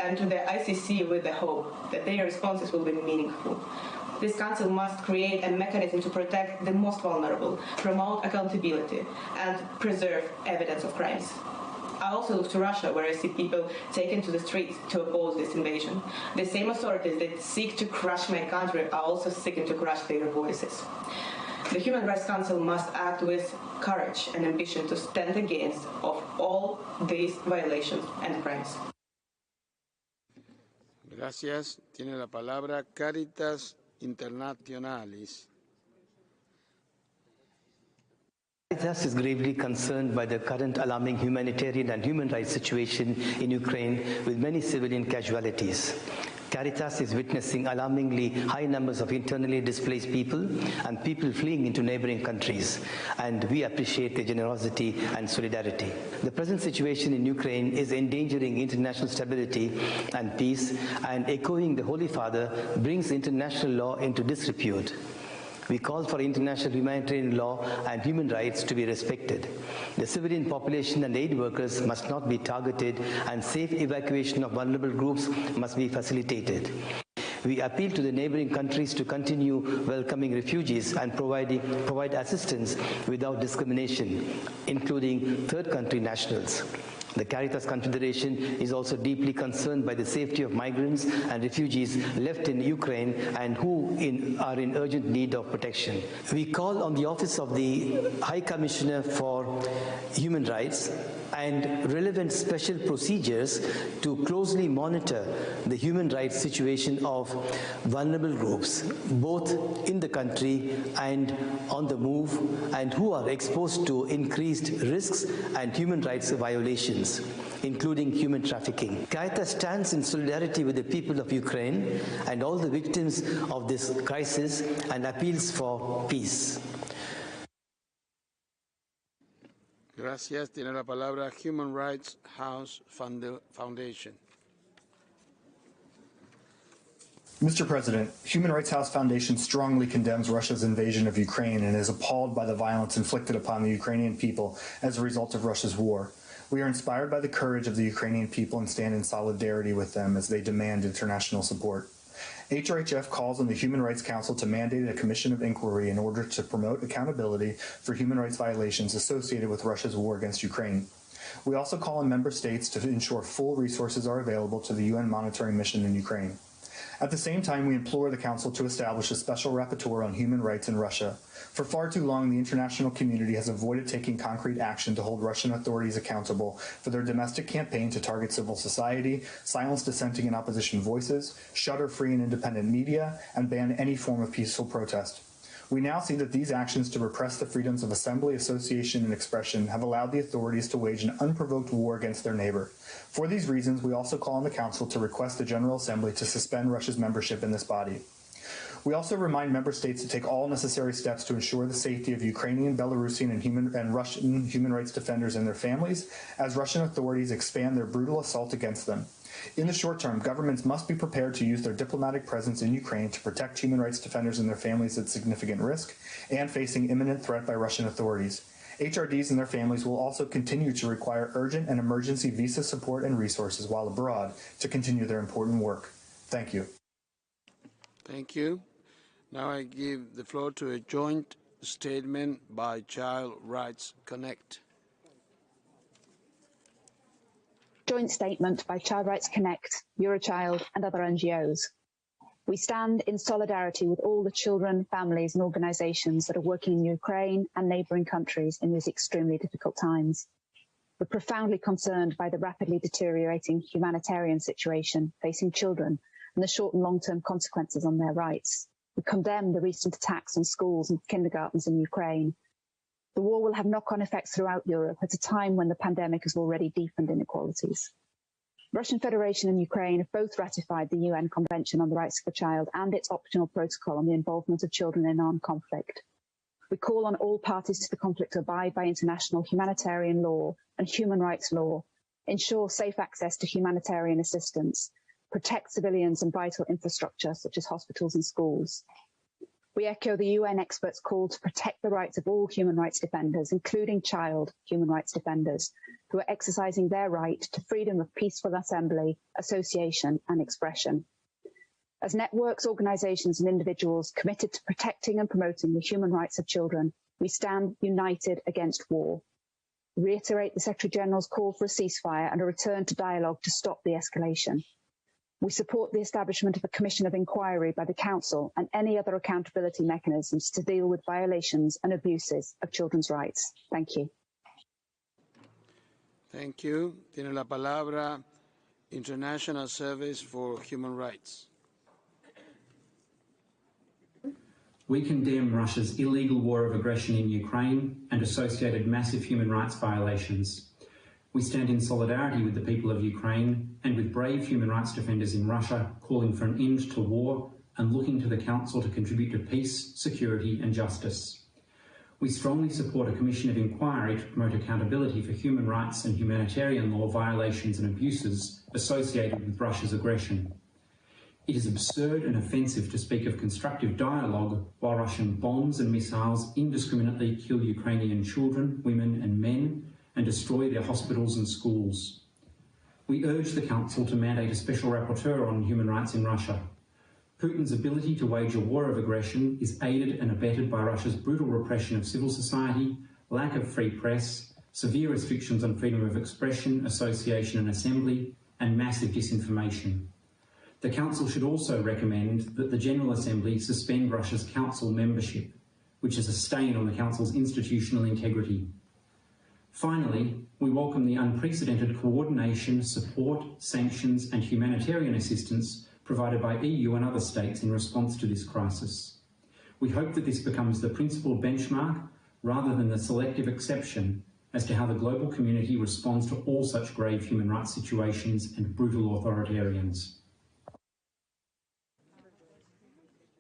and to the ICC with the hope that their responses will be meaningful. This Council must create a mechanism to protect the most vulnerable, promote accountability, and preserve evidence of crimes. I also look to Russia, where I see people taken to the streets to oppose this invasion. The same authorities that seek to crush my country are also seeking to crush their voices. The Human Rights Council must act with courage and ambition to stand against of all these violations and crimes. Gracias. Tiene la palabra Caritas Internationalis. Caritas is gravely concerned by the current alarming humanitarian and human rights situation in Ukraine, with many civilian casualties. Caritas is witnessing alarmingly high numbers of internally displaced people and people fleeing into neighboring countries, and we appreciate their generosity and solidarity. The present situation in Ukraine is endangering international stability and peace, and echoing the Holy Father brings international law into disrepute. We call for international humanitarian law and human rights to be respected. The civilian population and aid workers must not be targeted, and safe evacuation of vulnerable groups must be facilitated. We appeal to the neighboring countries to continue welcoming refugees and provide assistance without discrimination, including third country nationals. The Caritas Confederation is also deeply concerned by the safety of migrants and refugees left in Ukraine and who are in urgent need of protection. We call on the Office of the High Commissioner for Human Rights and relevant special procedures to closely monitor the human rights situation of vulnerable groups, both in the country and on the move, and who are exposed to increased risks and human rights violations, including human trafficking. Caritas stands in solidarity with the people of Ukraine and all the victims of this crisis and appeals for peace. Gracias. Tiene la palabra Human Rights House Foundation. Mr. President, Human Rights House Foundation strongly condemns Russia's invasion of Ukraine and is appalled by the violence inflicted upon the Ukrainian people as a result of Russia's war. We are inspired by the courage of the Ukrainian people and stand in solidarity with them as they demand international support. HRHF calls on the Human Rights Council to mandate a commission of inquiry in order to promote accountability for human rights violations associated with Russia's war against Ukraine. We also call on member states to ensure full resources are available to the UN monitoring mission in Ukraine. At the same time, we implore the Council to establish a special rapporteur on human rights in Russia. For far too long, the international community has avoided taking concrete action to hold Russian authorities accountable for their domestic campaign to target civil society, silence dissenting and opposition voices, shutter free and independent media, and ban any form of peaceful protest. We now see that these actions to repress the freedoms of assembly, association, and expression have allowed the authorities to wage an unprovoked war against their neighbor. For these reasons, we also call on the Council to request the General Assembly to suspend Russia's membership in this body. We also remind member states to take all necessary steps to ensure the safety of Ukrainian, Belarusian, and Russian human rights defenders and their families as Russian authorities expand their brutal assault against them. In the short term, governments must be prepared to use their diplomatic presence in Ukraine to protect human rights defenders and their families at significant risk and facing imminent threat by Russian authorities. HRDs and their families will also continue to require urgent and emergency visa support and resources while abroad to continue their important work. Thank you. Thank you. Now I give the floor to a joint statement by Child Rights Connect. Joint statement by Child Rights Connect, Eurochild and other NGOs. We stand in solidarity with all the children, families and organisations that are working in Ukraine and neighbouring countries in these extremely difficult times. We're profoundly concerned by the rapidly deteriorating humanitarian situation facing children and the short and long-term consequences on their rights. We condemn the recent attacks on schools and kindergartens in Ukraine. The war will have knock-on effects throughout Europe at a time when the pandemic has already deepened inequalities. The Russian Federation and Ukraine have both ratified the UN Convention on the Rights of the Child and its optional protocol on the involvement of children in armed conflict. We call on all parties to the conflict to abide by international humanitarian law and human rights law, ensure safe access to humanitarian assistance, protect civilians and vital infrastructure such as hospitals and schools. We echo the UN experts' call to protect the rights of all human rights defenders, including child human rights defenders, who are exercising their right to freedom of peaceful assembly, association, and expression. As networks, organisations, and individuals committed to protecting and promoting the human rights of children, we stand united against war. We reiterate the Secretary-General's call for a ceasefire and a return to dialogue to stop the escalation. We support the establishment of a commission of inquiry by the Council and any other accountability mechanisms to deal with violations and abuses of children's rights. Thank you. Thank you. Tiene la palabra International Service for Human Rights. We condemn Russia's illegal war of aggression in Ukraine and associated massive human rights violations. We stand in solidarity with the people of Ukraine and with brave human rights defenders in Russia calling for an end to war and looking to the Council to contribute to peace, security and justice. We strongly support a commission of inquiry to promote accountability for human rights and humanitarian law violations and abuses associated with Russia's aggression. It is absurd and offensive to speak of constructive dialogue while Russian bombs and missiles indiscriminately kill Ukrainian children, women and men and destroy their hospitals and schools. We urge the Council to mandate a special rapporteur on human rights in Russia. Putin's ability to wage a war of aggression is aided and abetted by Russia's brutal repression of civil society, lack of free press, severe restrictions on freedom of expression, association and assembly, and massive disinformation. The Council should also recommend that the General Assembly suspend Russia's Council membership, which is a stain on the Council's institutional integrity. Finally, we welcome the unprecedented coordination, support, sanctions and humanitarian assistance provided by EU and other states in response to this crisis. We hope that this becomes the principal benchmark rather than the selective exception as to how the global community responds to all such grave human rights situations and brutal authoritarians.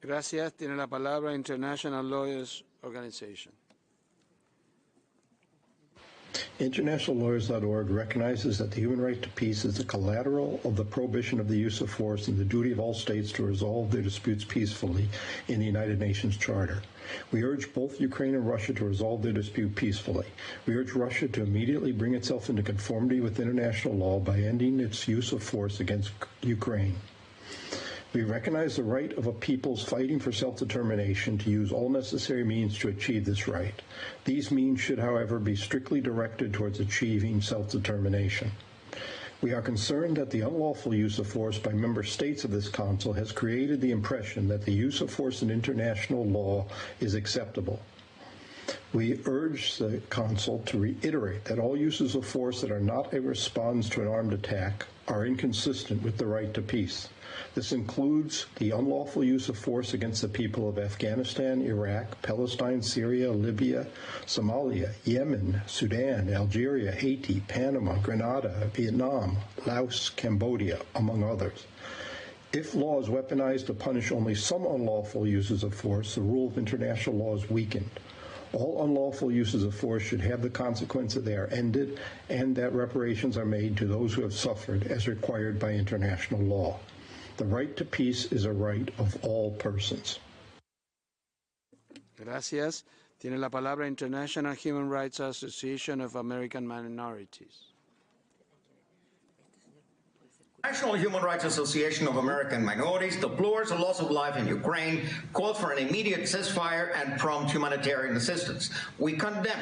Gracias. Tiene la palabra International Lawyers Organization. InternationalLawyers.org recognizes that the human right to peace is the collateral of the prohibition of the use of force and the duty of all states to resolve their disputes peacefully in the United Nations Charter. We urge both Ukraine and Russia to resolve their dispute peacefully. We urge Russia to immediately bring itself into conformity with international law by ending its use of force against Ukraine. We recognize the right of a people's fighting for self-determination to use all necessary means to achieve this right. These means should, however, be strictly directed towards achieving self-determination. We are concerned that the unlawful use of force by member states of this Council has created the impression that the use of force in international law is acceptable. We urge the Council to reiterate that all uses of force that are not a response to an armed attack are inconsistent with the right to peace. This includes the unlawful use of force against the people of Afghanistan, Iraq, Palestine, Syria, Libya, Somalia, Yemen, Sudan, Algeria, Haiti, Panama, Grenada, Vietnam, Laos, Cambodia, among others. If law is weaponized to punish only some unlawful uses of force, the rule of international law is weakened. All unlawful uses of force should have the consequence that they are ended and that reparations are made to those who have suffered as required by international law. The right to peace is a right of all persons. Gracias. Tiene la palabra International Human Rights Association of American Minorities. National Human Rights Association of American Minorities deplores the loss of life in Ukraine, calls for an immediate ceasefire and prompt humanitarian assistance. We condemn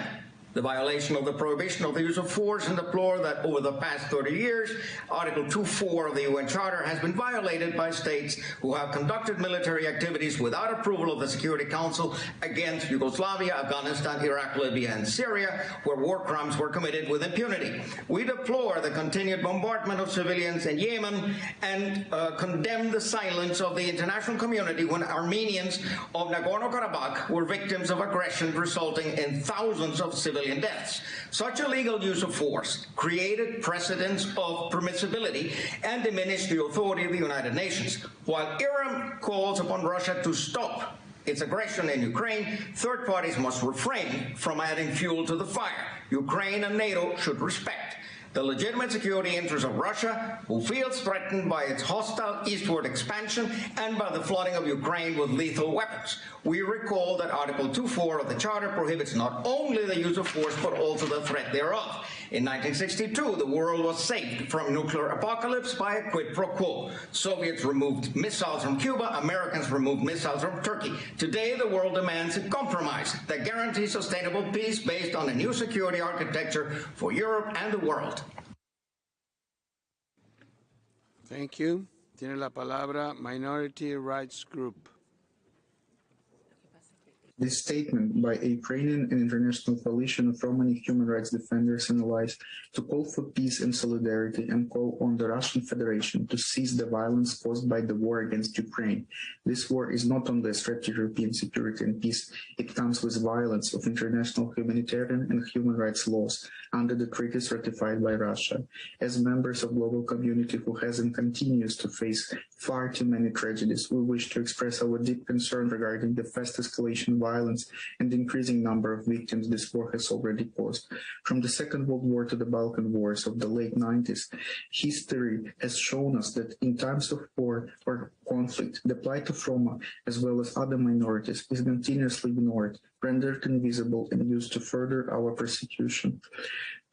the violation of the prohibition of the use of force and deplore that over the past 30 years, Article 2.4 of the UN Charter has been violated by states who have conducted military activities without approval of the Security Council against Yugoslavia, Afghanistan, Iraq, Libya, and Syria, where war crimes were committed with impunity. We deplore the continued bombardment of civilians in Yemen and condemn the silence of the international community when Armenians of Nagorno-Karabakh were victims of aggression resulting in thousands of civilian deaths. Such illegal use of force created precedents of permissibility and diminished the authority of the United Nations. While Iran calls upon Russia to stop its aggression in Ukraine, third parties must refrain from adding fuel to the fire. Ukraine and NATO should respect the legitimate security interests of Russia, who feels threatened by its hostile eastward expansion and by the flooding of Ukraine with lethal weapons. We recall that Article 2.4 of the Charter prohibits not only the use of force, but also the threat thereof. In 1962, the world was saved from nuclear apocalypse by a quid pro quo. Soviets removed missiles from Cuba, Americans removed missiles from Turkey. Today, the world demands a compromise that guarantees sustainable peace based on a new security architecture for Europe and the world. Thank you. Tiene la palabra Minority Rights Group. This statement by a Ukrainian and international coalition of Romani human rights defenders and allies to call for peace and solidarity and call on the Russian Federation to cease the violence caused by the war against Ukraine. This war is not only a threat to European security and peace, it comes with violence of international humanitarian and human rights laws under the treaties ratified by Russia. As members of global community who has and continues to face far too many tragedies, we wish to express our deep concern regarding the fast escalation of violence and the increasing number of victims this war has already caused. From the Second World War to the Balkan Wars of the late 90s, history has shown us that in times of war or conflict, the plight of Roma, as well as other minorities, is continuously ignored, rendered invisible, and used to further our persecution.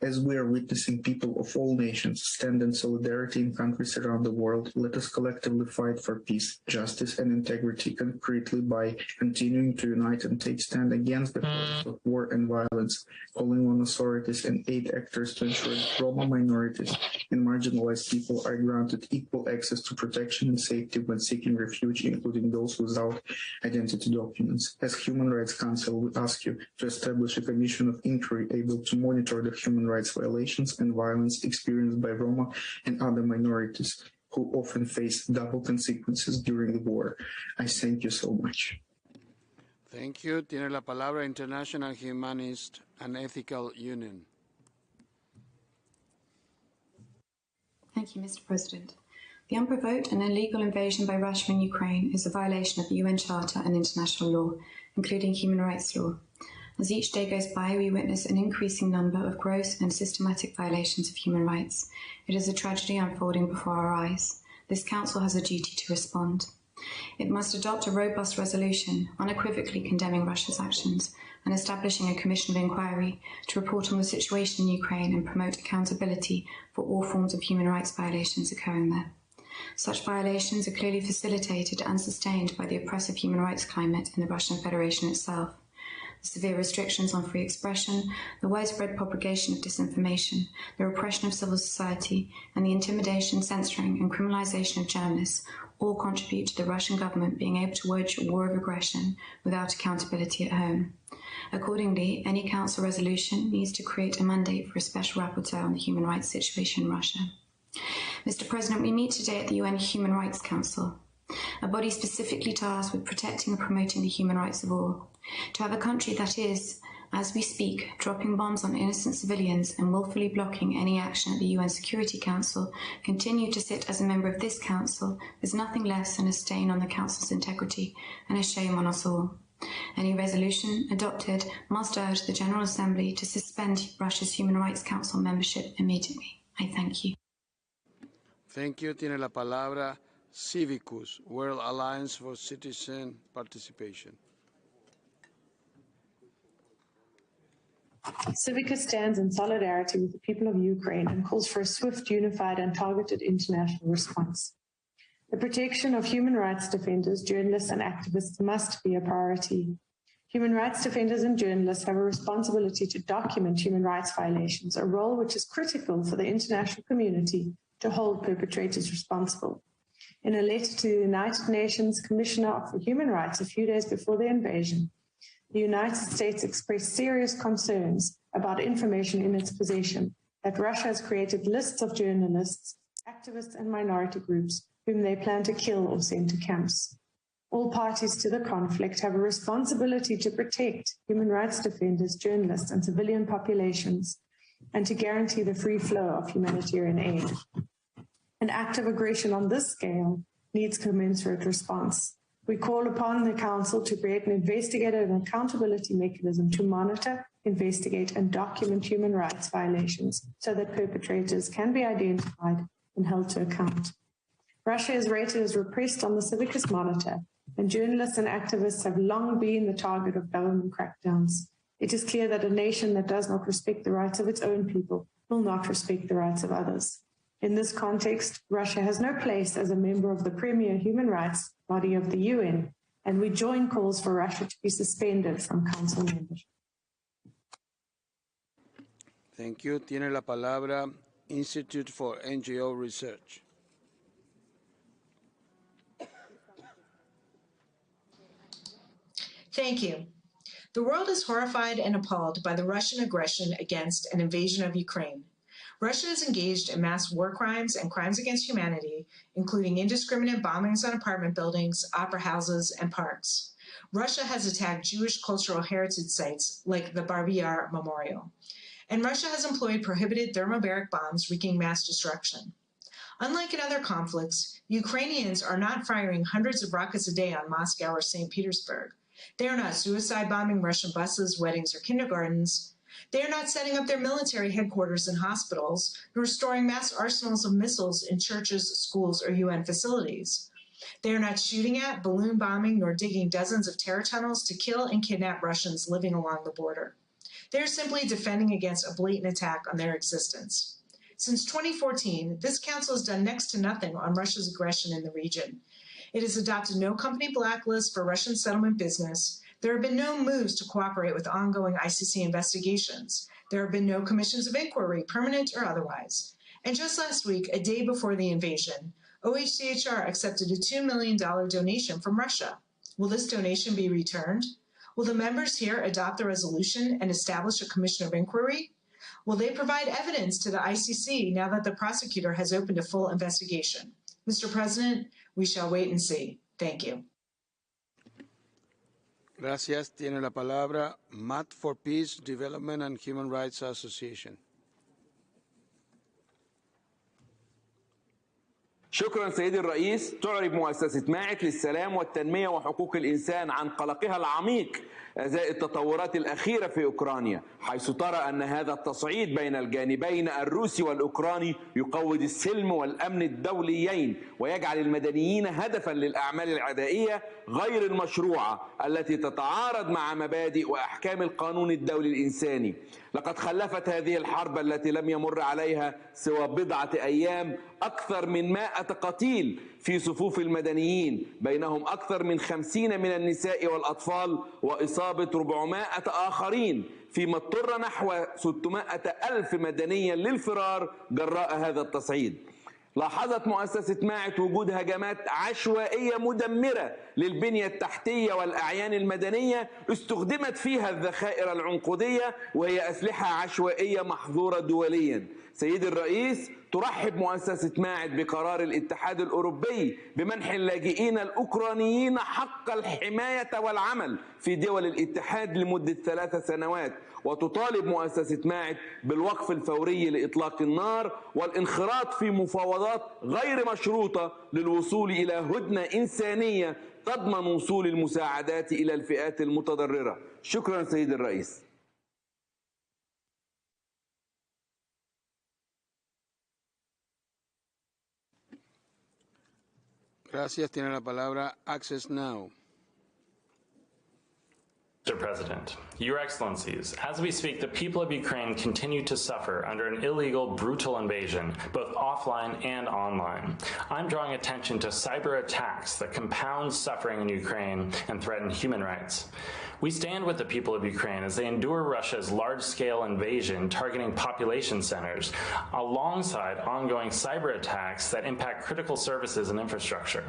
As we are witnessing people of all nations stand in solidarity in countries around the world, let us collectively fight for peace, justice, and integrity concretely by continuing to unite and take stand against the causes of war and violence, calling on authorities and aid actors to ensure that Roma minorities and marginalized people are granted equal access to protection and safety when seeking refuge, including those without identity documents. As Human Rights Council, we ask you to establish a commission of inquiry able to monitor the human rights violations and violence experienced by Roma and other minorities who often face double consequences during the war. I thank you so much. Thank you. Tiene la palabra International Humanist and Ethical Union. Thank you, Mr. President. The unprovoked and illegal invasion by Russia in Ukraine is a violation of the UN Charter and international law, including human rights law. As each day goes by, we witness an increasing number of gross and systematic violations of human rights. It is a tragedy unfolding before our eyes. This Council has a duty to respond. It must adopt a robust resolution, unequivocally condemning Russia's actions and establishing a commission of inquiry to report on the situation in Ukraine and promote accountability for all forms of human rights violations occurring there. Such violations are clearly facilitated and sustained by the oppressive human rights climate in the Russian Federation itself. The severe restrictions on free expression, the widespread propagation of disinformation, the repression of civil society, and the intimidation, censoring, and criminalization of journalists all contribute to the Russian government being able to wage a war of aggression without accountability at home. Accordingly, any Council resolution needs to create a mandate for a special rapporteur on the human rights situation in Russia. Mr. President, we meet today at the UN Human Rights Council, a body specifically tasked with protecting and promoting the human rights of all. To have a country that is, as we speak, dropping bombs on innocent civilians and willfully blocking any action at the UN Security Council, continue to sit as a member of this Council is nothing less than a stain on the Council's integrity and a shame on us all. Any resolution adopted must urge the General Assembly to suspend Russia's Human Rights Council membership immediately. I thank you. Thank you. Tiene la palabra Civicus, World Alliance for Citizen Participation. Civicus stands in solidarity with the people of Ukraine and calls for a swift, unified and targeted international response. The protection of human rights defenders, journalists and activists must be a priority. Human rights defenders and journalists have a responsibility to document human rights violations, a role which is critical for the international community to hold perpetrators responsible. In a letter to the United Nations Commissioner for Human Rights a few days before the invasion, the United States expressed serious concerns about information in its possession that Russia has created lists of journalists, activists, and minority groups whom they plan to kill or send to camps. All parties to the conflict have a responsibility to protect human rights defenders, journalists, and civilian populations, and to guarantee the free flow of humanitarian aid. An act of aggression on this scale needs commensurate response. We call upon the Council to create an investigative and accountability mechanism to monitor investigate, and document human rights violations so that perpetrators can be identified and held to account. Russia is rated as repressed on the Civicus Monitor, and journalists and activists have long been the target of government crackdowns. It is clear that a nation that does not respect the rights of its own people will not respect the rights of others. In this context, Russia has no place as a member of the premier human rights body of the UN, and we join calls for Russia to be suspended from council membership. Thank you. Tiene la palabra Institute for NGO Research. Thank you. The world is horrified and appalled by the Russian aggression against and invasion of Ukraine. Russia is engaged in mass war crimes and crimes against humanity, including indiscriminate bombings on apartment buildings, opera houses, and parks. Russia has attacked Jewish cultural heritage sites like the Barbie Yar Memorial. And Russia has employed prohibited thermobaric bombs wreaking mass destruction. Unlike in other conflicts, Ukrainians are not firing hundreds of rockets a day on Moscow or St. Petersburg. They are not suicide bombing Russian buses, weddings, or kindergartens. They are not setting up their military headquarters in hospitals, nor storing mass arsenals of missiles in churches, schools, or UN facilities. They are not shooting at, balloon bombing, nor digging dozens of terror tunnels to kill and kidnap Russians living along the border. They are simply defending against a blatant attack on their existence. Since 2014, this council has done next to nothing on Russia's aggression in the region. It has adopted no company blacklist for Russian settlement business. There have been no moves to cooperate with ongoing ICC investigations. There have been no commissions of inquiry, permanent or otherwise. And just last week, a day before the invasion, UNHCR accepted a $2 million donation from Russia. Will this donation be returned? Will the members here adopt the resolution and establish a commission of inquiry? Will they provide evidence to the ICC now that the prosecutor has opened a full investigation? Mr. President, we shall wait and see. Thank you. Gracias. Tiene la palabra Mat for Peace, Development and Human Rights Association. شكرا سيدي الرئيس. تعرب مؤسسة ماعت للسلام والتنمية وحقوق الإنسان عن قلقها العميق ازاء التطورات الأخيرة في أوكرانيا، حيث ترى أن هذا التصعيد بين الجانبين الروسي والأوكراني يقوض السلم والأمن الدوليين ويجعل المدنيين هدفا للأعمال العدائية غير المشروعة التي تتعارض مع مبادئ وأحكام القانون الدولي الإنساني. لقد خلفت هذه الحرب التي لم يمر عليها سوى بضعة أيام أكثر من 100 قتيل في صفوف المدنيين، بينهم أكثر من 50 من النساء والأطفال وإصابة 400 آخرين، فيما اضطر نحو 600 ألف مدنيا للفرار جراء هذا التصعيد. لاحظت مؤسسة ماعت وجود هجمات عشوائية مدمرة للبنية التحتية والأعيان المدنية استخدمت فيها الذخائر العنقودية وهي أسلحة عشوائية محظورة دوليا. سيد الرئيس، ترحب مؤسسة ماعت بقرار الاتحاد الأوروبي بمنح اللاجئين الأوكرانيين حق الحماية والعمل في دول الاتحاد لمدة 3 سنوات، وتطالب مؤسسة ماعت بالوقف الفوري لإطلاق النار والانخراط في مفاوضات غير مشروطة للوصول إلى هدنة إنسانية تضمن وصول المساعدات إلى الفئات المتضررة. شكرا سيد الرئيس. Gracias. Tiene la palabra Access Now. Mr. President, Your Excellencies, as we speak, the people of Ukraine continue to suffer under an illegal, brutal invasion, both offline and online. I'm drawing attention to cyber attacks that compound suffering in Ukraine and threaten human rights. We stand with the people of Ukraine as they endure Russia's large-scale invasion targeting population centers, alongside ongoing cyber attacks that impact critical services and infrastructure.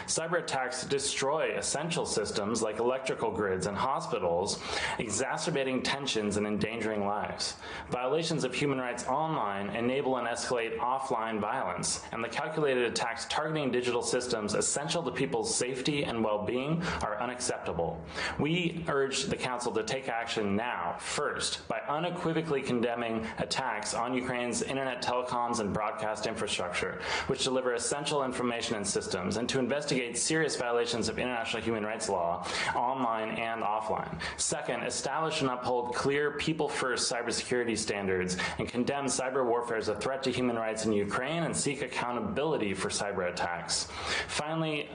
Cyber attacks destroy essential systems like electrical grids and hospitals, exacerbating tensions and endangering lives. Violations of human rights online enable and escalate offline violence, and the calculated attacks targeting digital systems essential to people's safety and well-being are unacceptable. We urge the Council to take action now, first, by unequivocally condemning attacks on Ukraine's internet, telecoms, and broadcast infrastructure, which deliver essential information and systems, and to investigate serious violations of international human rights law, online and offline. Second, establish and uphold clear people-first cybersecurity standards and condemn cyber warfare as a threat to human rights in Ukraine and seek accountability for cyber attacks. Finally,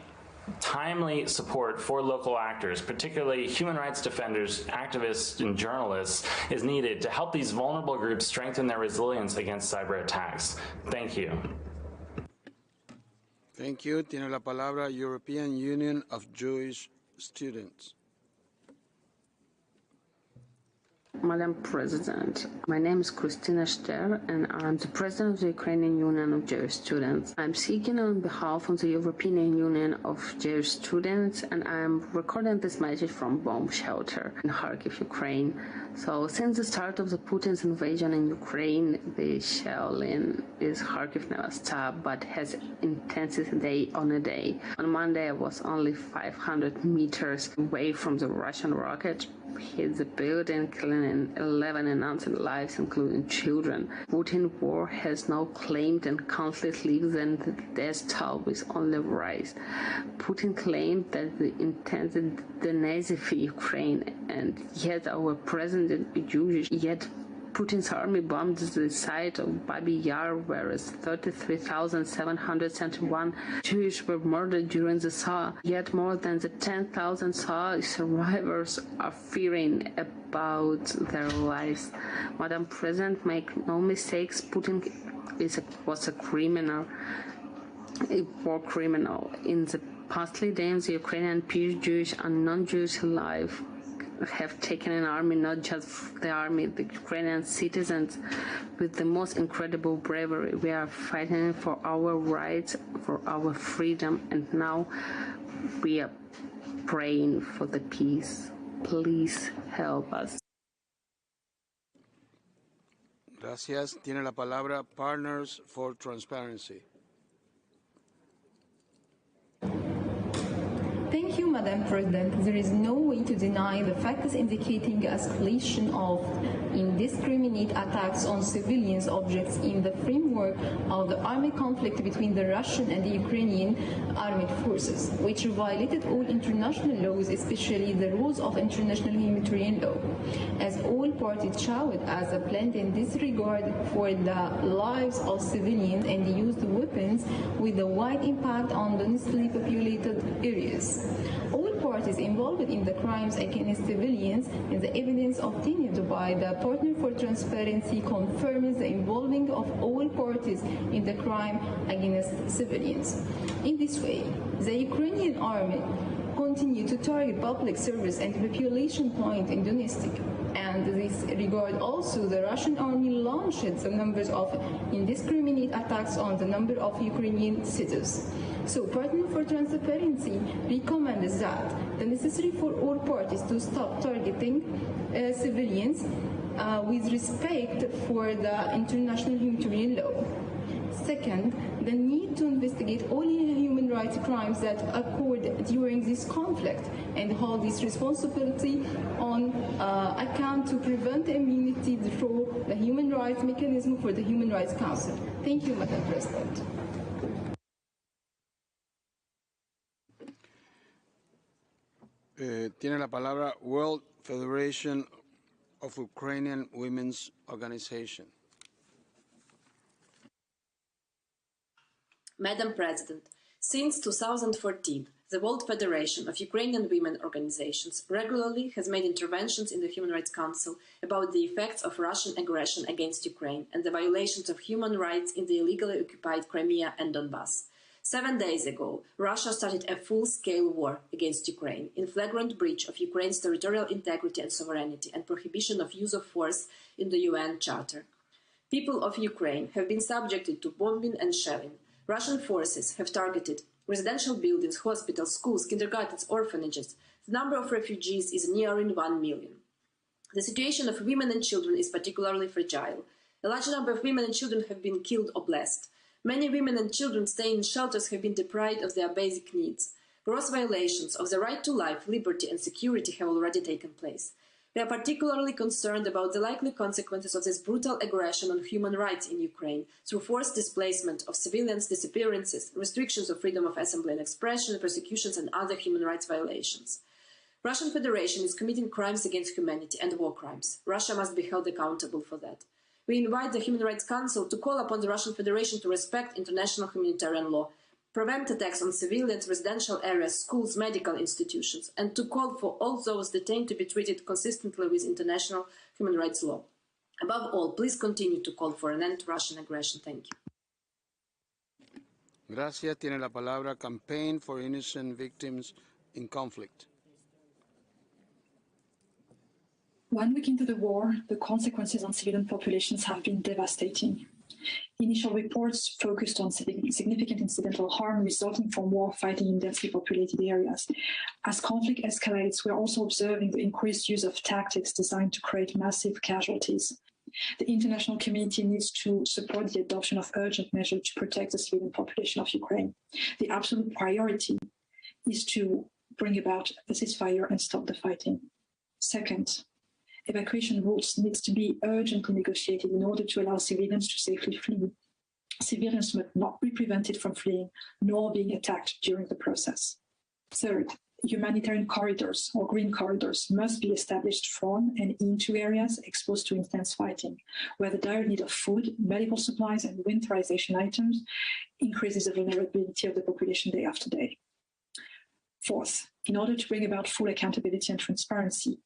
timely support for local actors, particularly human rights defenders, activists, and journalists, is needed to help these vulnerable groups strengthen their resilience against cyber attacks. Thank you. Thank you. Tiene la palabra European Union of Jewish Students. Madam President, my name is Christina Ster and I'm the President of the Ukrainian Union of Jewish Students. I'm speaking on behalf of the European Union of Jewish Students and I'm recording this message from bomb shelter in Kharkiv, Ukraine. So since the start of the Putin's invasion in Ukraine, the shelling is Kharkiv never stopped but has intensity day on a day. On Monday I was only 500 meters away from the Russian rocket hit the building, killing 11 innocent lives, including children. Putin war has now claimed and countless lives, and the death toll is on the rise. Putin claimed that they intended the Nazi Ukraine, and yet our president is Jewish. Yet Putin's army bombed the site of Babi Yar, whereas 33,771 Jews were murdered during the Shoah. Yet more than the 10,000 Shoah survivors are fearing about their lives. Madam President, make no mistakes, Putin was a criminal, a war criminal. In the past days, the Ukrainian peace Jewish and non-Jewish life have taken an army, not just the army, the Ukrainian citizens, with the most incredible bravery. We are fighting for our rights, for our freedom, and now we are praying for the peace. Please help us. Gracias. Tiene la palabra Partners for Transparency. Thank you, Madam President. There is no way to deny the facts indicating escalation of indiscriminate attacks on civilian objects in the framework of the armed conflict between the Russian and the Ukrainian armed forces, which violated all international laws, especially the rules of international humanitarian law. As all parties showed as a blatant disregard for the lives of civilians and used weapons with a wide impact on densely populated areas. All parties involved in the crimes against civilians and the evidence obtained by the Partner for Transparency confirms the involvement of all parties in the crime against civilians. In this way, the Ukrainian army continue to target public service and population point in Donetsk. And this regard also the Russian army launched the numbers of indiscriminate attacks on the number of Ukrainian cities. So Partner for Transparency recommends that the necessary for all parties to stop targeting civilians with respect for the international humanitarian law. Second, the need to investigate all human rights crimes that occurred during this conflict and hold this responsibility on account to prevent immunity through the human rights mechanism for the Human Rights Council. Thank you, Madam President. Tiene la palabra World Federation of Ukrainian Women's Organization. Madam President, since 2014, the World Federation of Ukrainian Women Organizations regularly has made interventions in the Human Rights Council about the effects of Russian aggression against Ukraine and the violations of human rights in the illegally occupied Crimea and Donbass. 7 days ago, Russia started a full-scale war against Ukraine in flagrant breach of Ukraine's territorial integrity and sovereignty and prohibition of use of force in the UN Charter. People of Ukraine have been subjected to bombing and shelling. Russian forces have targeted residential buildings, hospitals, schools, kindergartens, orphanages. The number of refugees is nearing 1 million. The situation of women and children is particularly fragile. A large number of women and children have been killed or blessed. Many women and children staying in shelters have been deprived of their basic needs. Gross violations of the right to life, liberty and security have already taken place. We are particularly concerned about the likely consequences of this brutal aggression on human rights in Ukraine through forced displacement of civilians, disappearances, restrictions of freedom of assembly and expression, persecutions and other human rights violations. Russian Federation is committing crimes against humanity and war crimes. Russia must be held accountable for that. We invite the Human Rights Council to call upon the Russian Federation to respect international humanitarian law, prevent attacks on civilians, residential areas, schools, medical institutions, and to call for all those detained to be treated consistently with international human rights law. Above all, please continue to call for an end to Russian aggression. Thank you. Gracias. Tiene la palabra Campaign for Innocent Victims in Conflict. 1 week into the war, the consequences on civilian populations have been devastating. Initial reports focused on significant incidental harm resulting from war fighting in densely populated areas. As conflict escalates, we are also observing the increased use of tactics designed to create massive casualties. The international community needs to support the adoption of urgent measures to protect the civilian population of Ukraine. The absolute priority is to bring about a ceasefire and stop the fighting. Second, evacuation routes need to be urgently negotiated in order to allow civilians to safely flee. Civilians must not be prevented from fleeing nor being attacked during the process. Third, humanitarian corridors or green corridors must be established from and into areas exposed to intense fighting, where the dire need of food, medical supplies, and winterization items increases the vulnerability of the population day after day. Fourth, in order to bring about full accountability and transparency,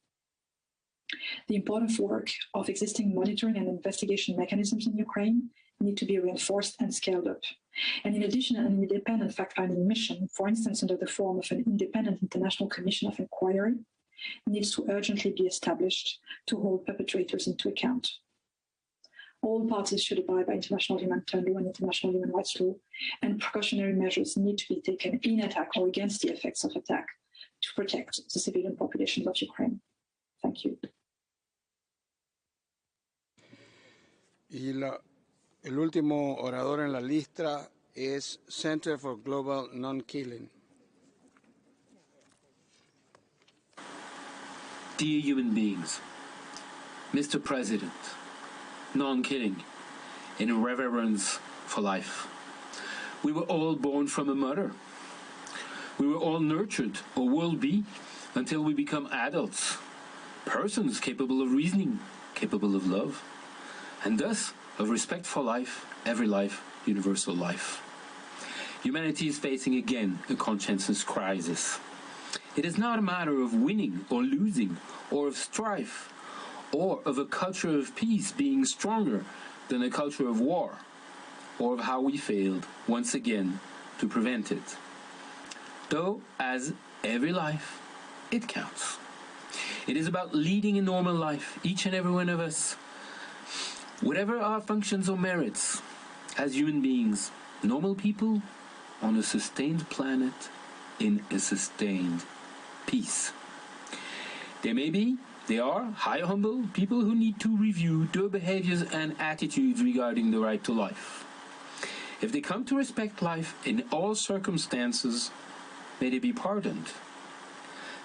the important work of existing monitoring and investigation mechanisms in Ukraine need to be reinforced and scaled up. And in addition, an independent fact-finding mission, for instance, under the form of an independent international commission of inquiry, needs to urgently be established to hold perpetrators into account. All parties should abide by international humanitarian law and international human rights law, and precautionary measures need to be taken in attack or against the effects of attack to protect the civilian populations of Ukraine. Thank you. Y el último orador en la lista es Center for Global Non-Killing. Dear human beings, Mr. President, non-killing, in reverence for life. We were all born from a mother. We were all nurtured, or will be, until we become adults. Persons capable of reasoning, capable of love, and thus of respect for life, every life, universal life. Humanity is facing again a conscience crisis. It is not a matter of winning or losing, or of strife, or of a culture of peace being stronger than a culture of war, or of how we failed once again to prevent it. Though, as every life, it counts. It is about leading a normal life, each and every one of us. Whatever our functions or merits, as human beings, normal people on a sustained planet in a sustained peace. They are high humble people who need to review their behaviors and attitudes regarding the right to life. If they come to respect life in all circumstances, may they be pardoned.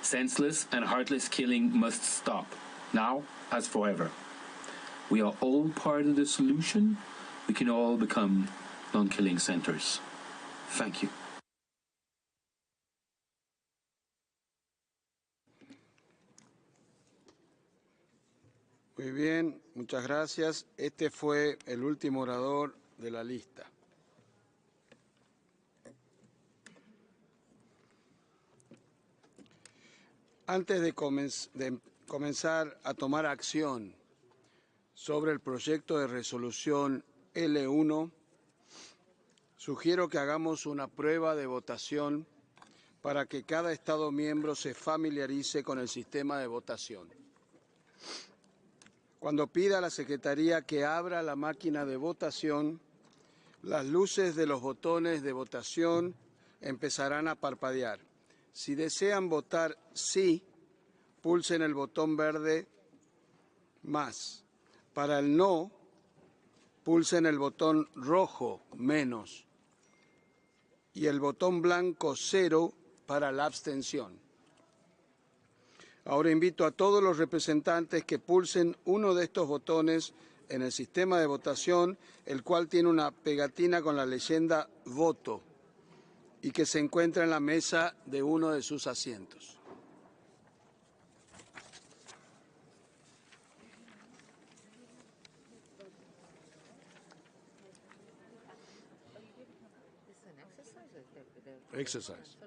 Senseless and heartless killing must stop, now as forever. We are all part of the solution. We can all become non-killing centers. Thank you. Muy bien, muchas gracias. Este fue el último orador de la lista. Antes de comenzar a tomar acción sobre el proyecto de resolución L1, sugiero que hagamos una prueba de votación para que cada Estado miembro se familiarice con el sistema de votación. Cuando pida a la Secretaría que abra la máquina de votación, las luces de los botones de votación empezarán a parpadear. Si desean votar sí, pulsen el botón verde más. Para el no, pulsen el botón rojo menos y el botón blanco 0 para la abstención. Ahora invito a todos los representantes que pulsen uno de estos botones en el sistema de votación, el cual tiene una pegatina con la leyenda voto y que se encuentra en la mesa de uno de sus asientos. exercise.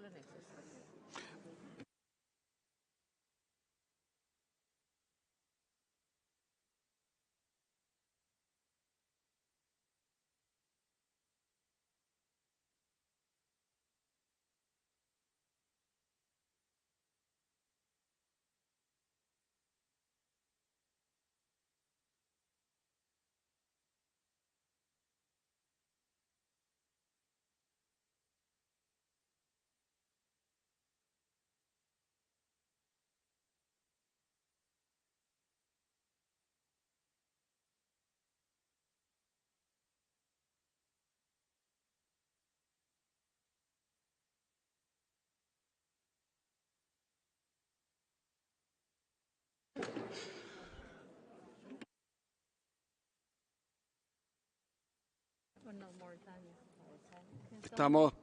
Estamos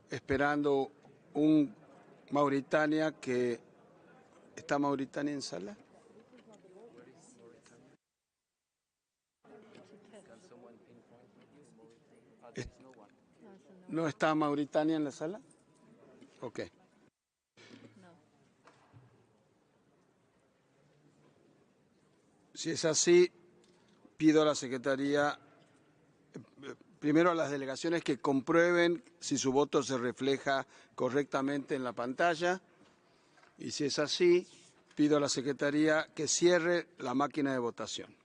esperando un Mauritania que... ¿Está Mauritania en sala? ¿No está Mauritania en la sala? Ok. Si es así, pido a la Secretaría, primero a las delegaciones que comprueben si su voto se refleja correctamente en la pantalla. Y si es así, pido a la Secretaría que cierre la máquina de votación.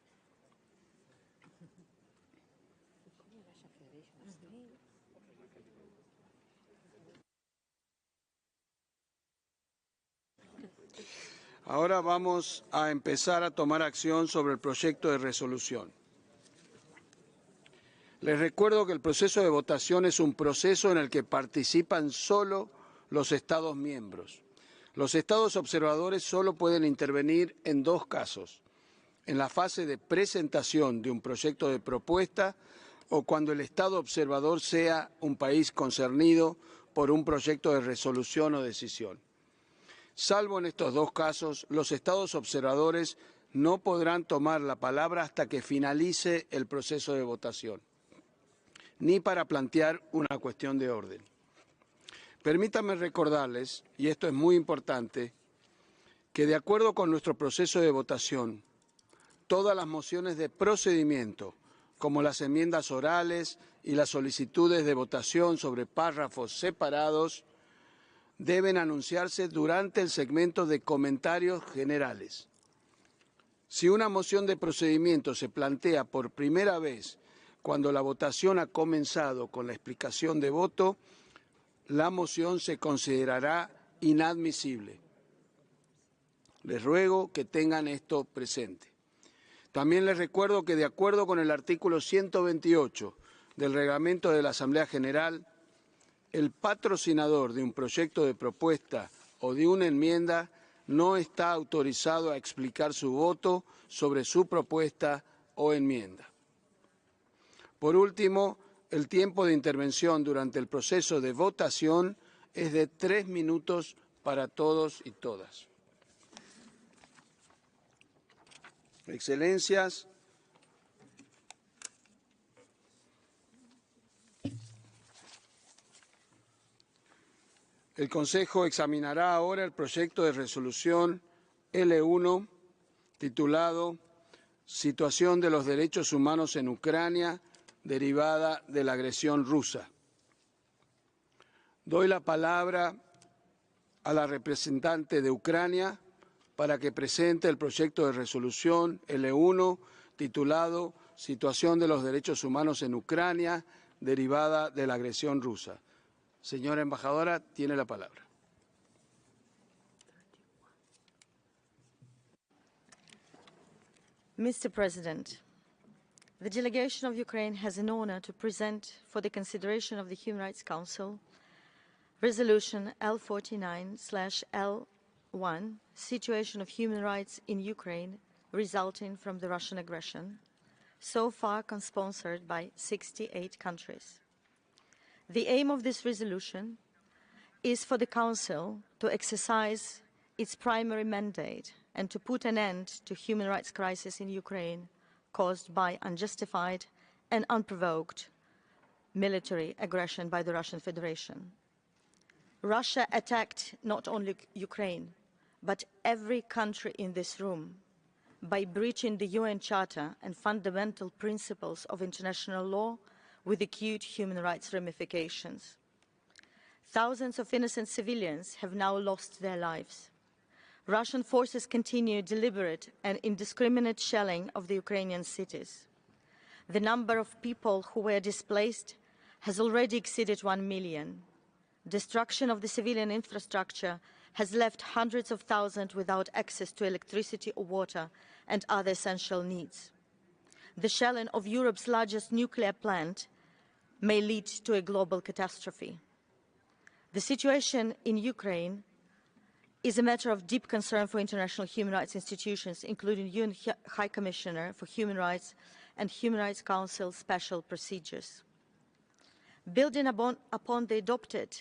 Ahora vamos a empezar a tomar acción sobre el proyecto de resolución. Les recuerdo que el proceso de votación es un proceso en el que participan solo los Estados miembros. Los Estados observadores solo pueden intervenir en dos casos: en la fase de presentación de un proyecto de propuesta o cuando el Estado observador sea un país concernido por un proyecto de resolución o decisión. Salvo en estos dos casos, los Estados observadores no podrán tomar la palabra hasta que finalice el proceso de votación, ni para plantear una cuestión de orden. Permítanme recordarles, y esto es muy importante, que de acuerdo con nuestro proceso de votación, todas las mociones de procedimiento, como las enmiendas orales y las solicitudes de votación sobre párrafos separados, deben anunciarse durante el segmento de comentarios generales. Si una moción de procedimiento se plantea por primera vez cuando la votación ha comenzado con la explicación de voto, la moción se considerará inadmisible. Les ruego que tengan esto presente. También les recuerdo que, de acuerdo con el artículo 128 del Reglamento de la Asamblea General, el patrocinador de un proyecto de propuesta o de una enmienda no está autorizado a explicar su voto sobre su propuesta o enmienda. Por último, el tiempo de intervención durante el proceso de votación es de 3 minutos para todos y todas. Excelencias, el Consejo examinará ahora el proyecto de resolución L1 titulado Situación de los derechos humanos en Ucrania derivada de la agresión rusa. Doy la palabra a la representante de Ucrania para que presente el proyecto de resolución L1 titulado Situación de los derechos humanos en Ucrania derivada de la agresión rusa. Señora embajadora, tiene la palabra. Mr. President, the delegation of Ukraine has an honor to present for the consideration of the Human Rights Council Resolution L49/L1, Situation of Human Rights in Ukraine resulting from the Russian aggression, so far co-sponsored by 68 countries. The aim of this resolution is for the Council to exercise its primary mandate and to put an end to human rights crisis in Ukraine caused by unjustified and unprovoked military aggression by the Russian Federation. Russia attacked not only Ukraine, but every country in this room by breaching the UN Charter and fundamental principles of international law with acute human rights ramifications. Thousands of innocent civilians have now lost their lives. Russian forces continue deliberate and indiscriminate shelling of the Ukrainian cities. The number of people who were displaced has already exceeded 1 million. Destruction of the civilian infrastructure has left hundreds of thousands without access to electricity or water and other essential needs. The shelling of Europe's largest nuclear plant may lead to a global catastrophe. The situation in Ukraine is a matter of deep concern for international human rights institutions, including UN High Commissioner for Human Rights and Human Rights Council special procedures. Building upon the adopted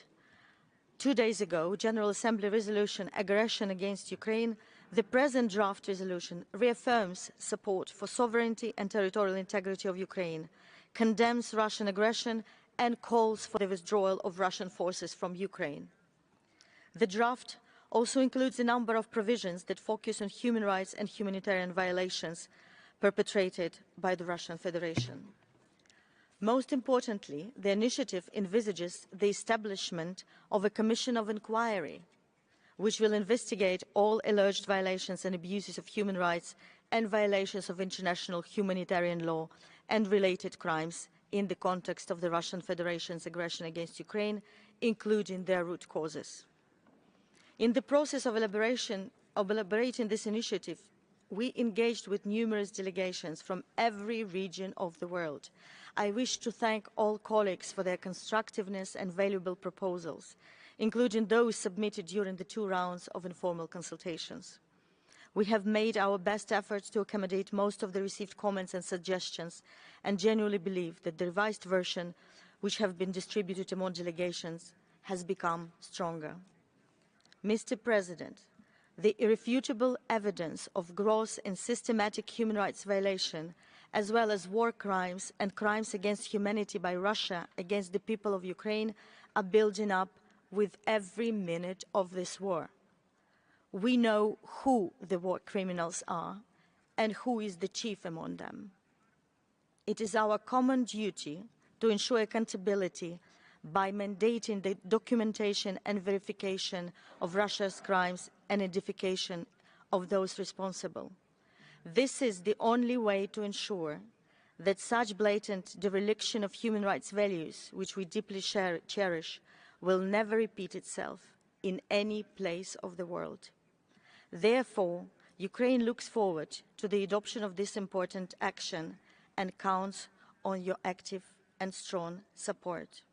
2 days ago General Assembly resolution Aggression against Ukraine, the present draft resolution reaffirms support for sovereignty and territorial integrity of Ukraine, condemns Russian aggression and calls for the withdrawal of Russian forces from Ukraine. The draft also includes a number of provisions that focus on human rights and humanitarian violations perpetrated by the Russian Federation. Most importantly, the initiative envisages the establishment of a commission of inquiry, which will investigate all alleged violations and abuses of human rights and violations of international humanitarian law and related crimes in the context of the Russian Federation's aggression against Ukraine, including their root causes. In the process of elaborating this initiative, we engaged with numerous delegations from every region of the world. I wish to thank all colleagues for their constructiveness and valuable proposals, including those submitted during the 2 rounds of informal consultations. We have made our best efforts to accommodate most of the received comments and suggestions, and genuinely believe that the revised version, which have been distributed among delegations, has become stronger. Mr. President, the irrefutable evidence of gross and systematic human rights violation, as well as war crimes and crimes against humanity by Russia against the people of Ukraine, are building up with every minute of this war. We know who the war criminals are and who is the chief among them. It is our common duty to ensure accountability by mandating the documentation and verification of Russia's crimes and identification of those responsible. This is the only way to ensure that such blatant dereliction of human rights values, which we deeply cherish, will never repeat itself in any place of the world. Therefore, Ukraine looks forward to the adoption of this important action and counts on your active and strong support.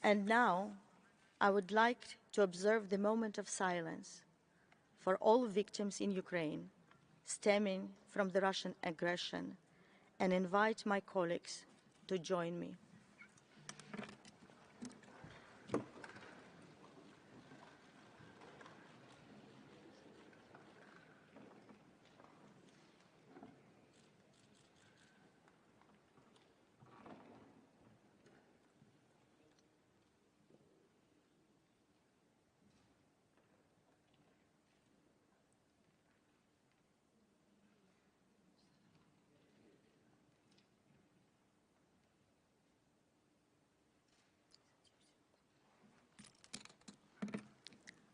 And now, I would like to observe the moment of silence for all victims in Ukraine stemming from the Russian aggression, and invite my colleagues to join me.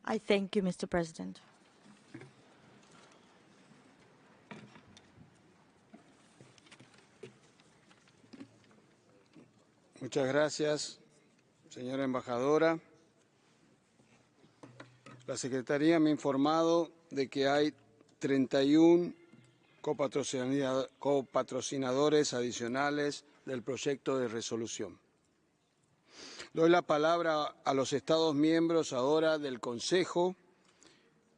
I thank you, Mr. President. Muchas gracias, señora embajadora. La Secretaría me ha informado de que hay 31 copatrocinadores adicionales del proyecto de resolución. Doy la palabra a los Estados miembros ahora del Consejo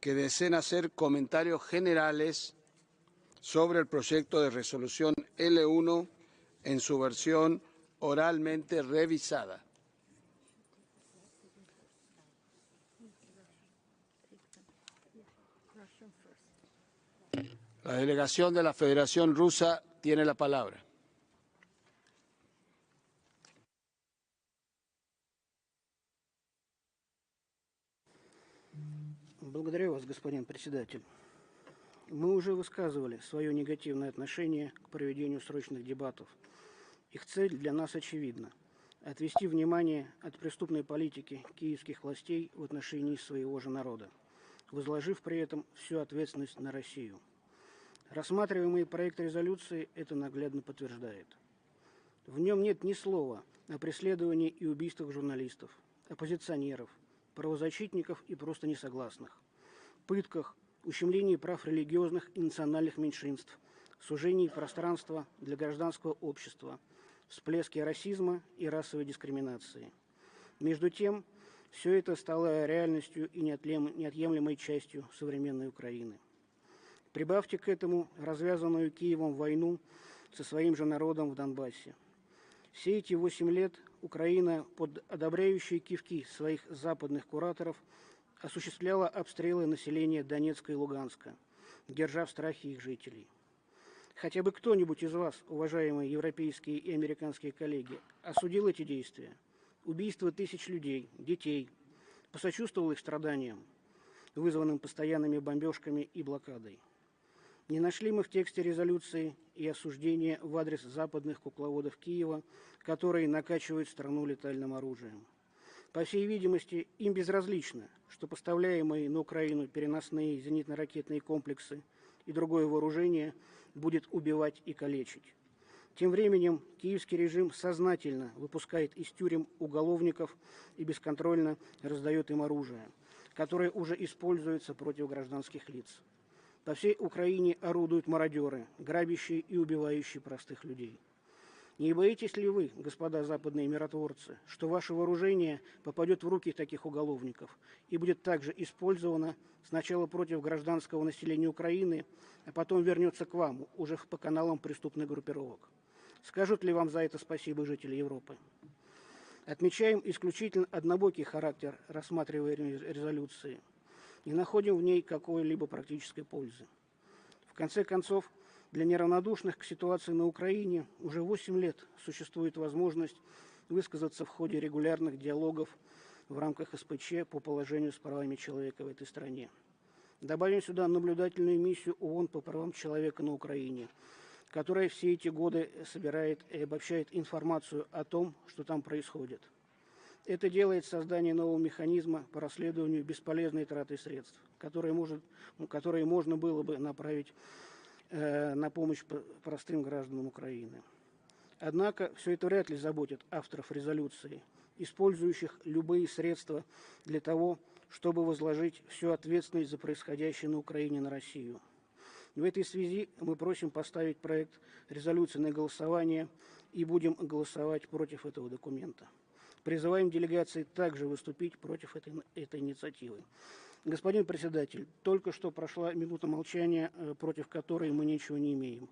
que deseen hacer comentarios generales sobre el proyecto de resolución L1 en su versión oralmente revisada. La delegación de la Federación Rusa tiene la palabra. Благодарю вас, господин председатель. Мы уже высказывали свое негативное отношение к проведению срочных дебатов. Их цель для нас очевидна – отвести внимание от преступной политики киевских властей в отношении своего же народа, возложив при этом всю ответственность на Россию. Рассматриваемый проект резолюции это наглядно подтверждает. В нем нет ни слова о преследовании и убийствах журналистов, оппозиционеров, правозащитников и просто несогласных, пытках, ущемлении прав религиозных и национальных меньшинств, сужении пространства для гражданского общества, всплеске расизма и расовой дискриминации. Между тем, все это стало реальностью и неотъемлемой частью современной Украины. Прибавьте к этому развязанную Киевом войну со своим же народом в Донбассе. Все эти 8 лет Украина под одобряющие кивки своих западных кураторов осуществляла обстрелы населения Донецка и Луганска, держа в страхе их жителей. Хотя бы кто-нибудь из вас, уважаемые европейские и американские коллеги, осудил эти действия, убийство тысяч людей, детей, посочувствовал их страданиям, вызванным постоянными бомбежками и блокадой? Не нашли мы в тексте резолюции и осуждения в адрес западных кукловодов Киева, которые накачивают страну летальным оружием. По всей видимости, им безразлично, что поставляемые на Украину переносные зенитно-ракетные комплексы и другое вооружение будет убивать и калечить. Тем временем киевский режим сознательно выпускает из тюрем уголовников и бесконтрольно раздает им оружие, которое уже используется против гражданских лиц. По всей Украине орудуют мародеры, грабящие и убивающие простых людей. Не боитесь ли вы, господа западные миротворцы, что ваше вооружение попадет в руки таких уголовников и будет также использовано сначала против гражданского населения Украины, а потом вернется к вам, уже по каналам преступных группировок? Скажут ли вам за это спасибо жители Европы? Отмечаем исключительно однобокий характер рассматриваемой резолюции. Не находим в ней какой-либо практической пользы. В конце концов, для неравнодушных к ситуации на Украине уже 8 лет существует возможность высказаться в ходе регулярных диалогов в рамках СПЧ по положению с правами человека в этой стране. Добавим сюда наблюдательную миссию ООН по правам человека на Украине, которая все эти годы собирает и обобщает информацию о том, что там происходит. Это делает создание нового механизма по расследованию бесполезной траты средств, которые можно было бы направить на помощь простым гражданам Украины. Однако все это вряд ли заботит авторов резолюции, использующих любые средства для того, чтобы возложить всю ответственность за происходящее на Украине на Россию. В этой связи мы просим поставить проект резолюции на голосование и будем голосовать против этого документа. Призываем делегации также выступить против этой инициативы. Господин председатель, только что прошла минута молчания, против которой мы ничего не имеем.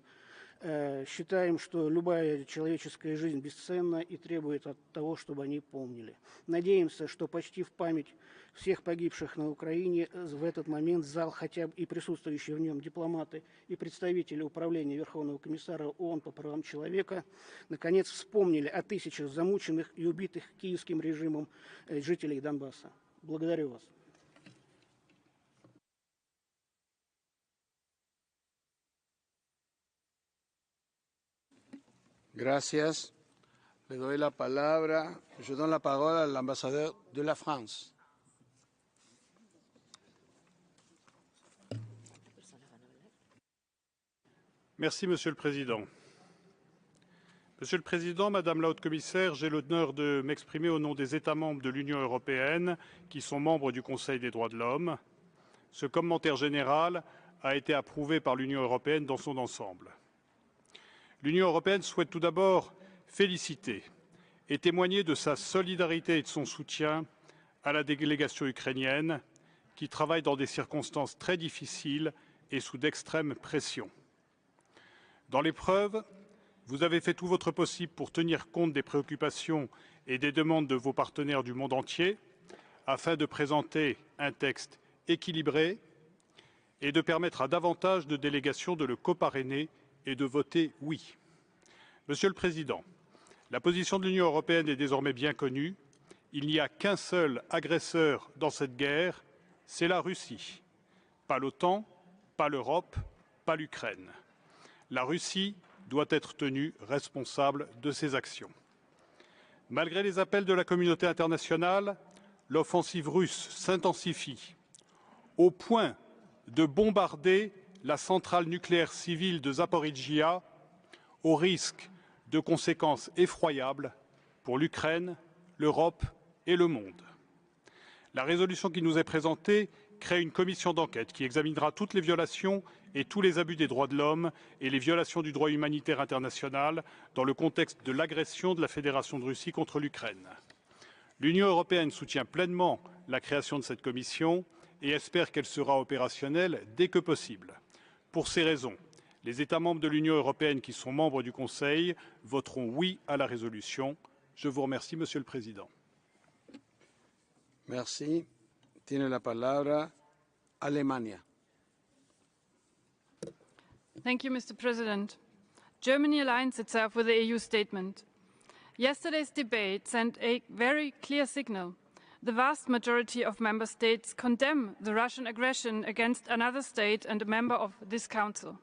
Считаем, что любая человеческая жизнь бесценна и требует от того, чтобы они помнили. Надеемся, что почти в память всех погибших на Украине в этот момент зал, хотя бы и присутствующие в нем дипломаты и представители Управления Верховного комиссара ООН по правам человека, наконец вспомнили о тысячах замученных и убитых киевским режимом жителей Донбасса. Благодарю вас. Gracias. Le doy la palabra. Je donne la parole à l'ambassadeur de la France. Merci, Monsieur le Président. Monsieur le Président, Madame la Haute-Commissaire, j'ai l'honneur de m'exprimer au nom des États membres de l'Union européenne qui sont membres du Conseil des droits de l'homme. Ce commentaire général a été approuvé par l'Union européenne dans son ensemble. L'Union européenne souhaite tout d'abord féliciter et témoigner de sa solidarité et de son soutien à la délégation ukrainienne qui travaille dans des circonstances très difficiles et sous d'extrêmes pressions. Dans l'épreuve, vous avez fait tout votre possible pour tenir compte des préoccupations et des demandes de vos partenaires du monde entier afin de présenter un texte équilibré et de permettre à davantage de délégations de le coparrainer et de voter oui. Monsieur le Président, la position de l'Union européenne est désormais bien connue. Il n'y a qu'un seul agresseur dans cette guerre, c'est la Russie. Pas l'OTAN, pas l'Europe, pas l'Ukraine. La Russie doit être tenue responsable de ses actions. Malgré les appels de la communauté internationale, l'offensive russe s'intensifie au point de bombarder la centrale nucléaire civile de Zaporijia au risque de conséquences effroyables pour l'Ukraine, l'Europe et le monde. La résolution qui nous est présentée crée une commission d'enquête qui examinera toutes les violations et tous les abus des droits de l'homme et les violations du droit humanitaire international dans le contexte de l'agression de la Fédération de Russie contre l'Ukraine. L'Union européenne soutient pleinement la création de cette commission et espère qu'elle sera opérationnelle dès que possible. Pour ces raisons, les États membres de l'Union européenne qui sont membres du Conseil voteront oui à la résolution. Je vous remercie, Monsieur le Président. Merci. Tiene la palabra Alemania. Thank you, Mr. President. Germany aligns itself with the EU statement. Yesterday's debate sent a very clear signal. The vast majority of member states condemn the Russian aggression against another state and a member of this council.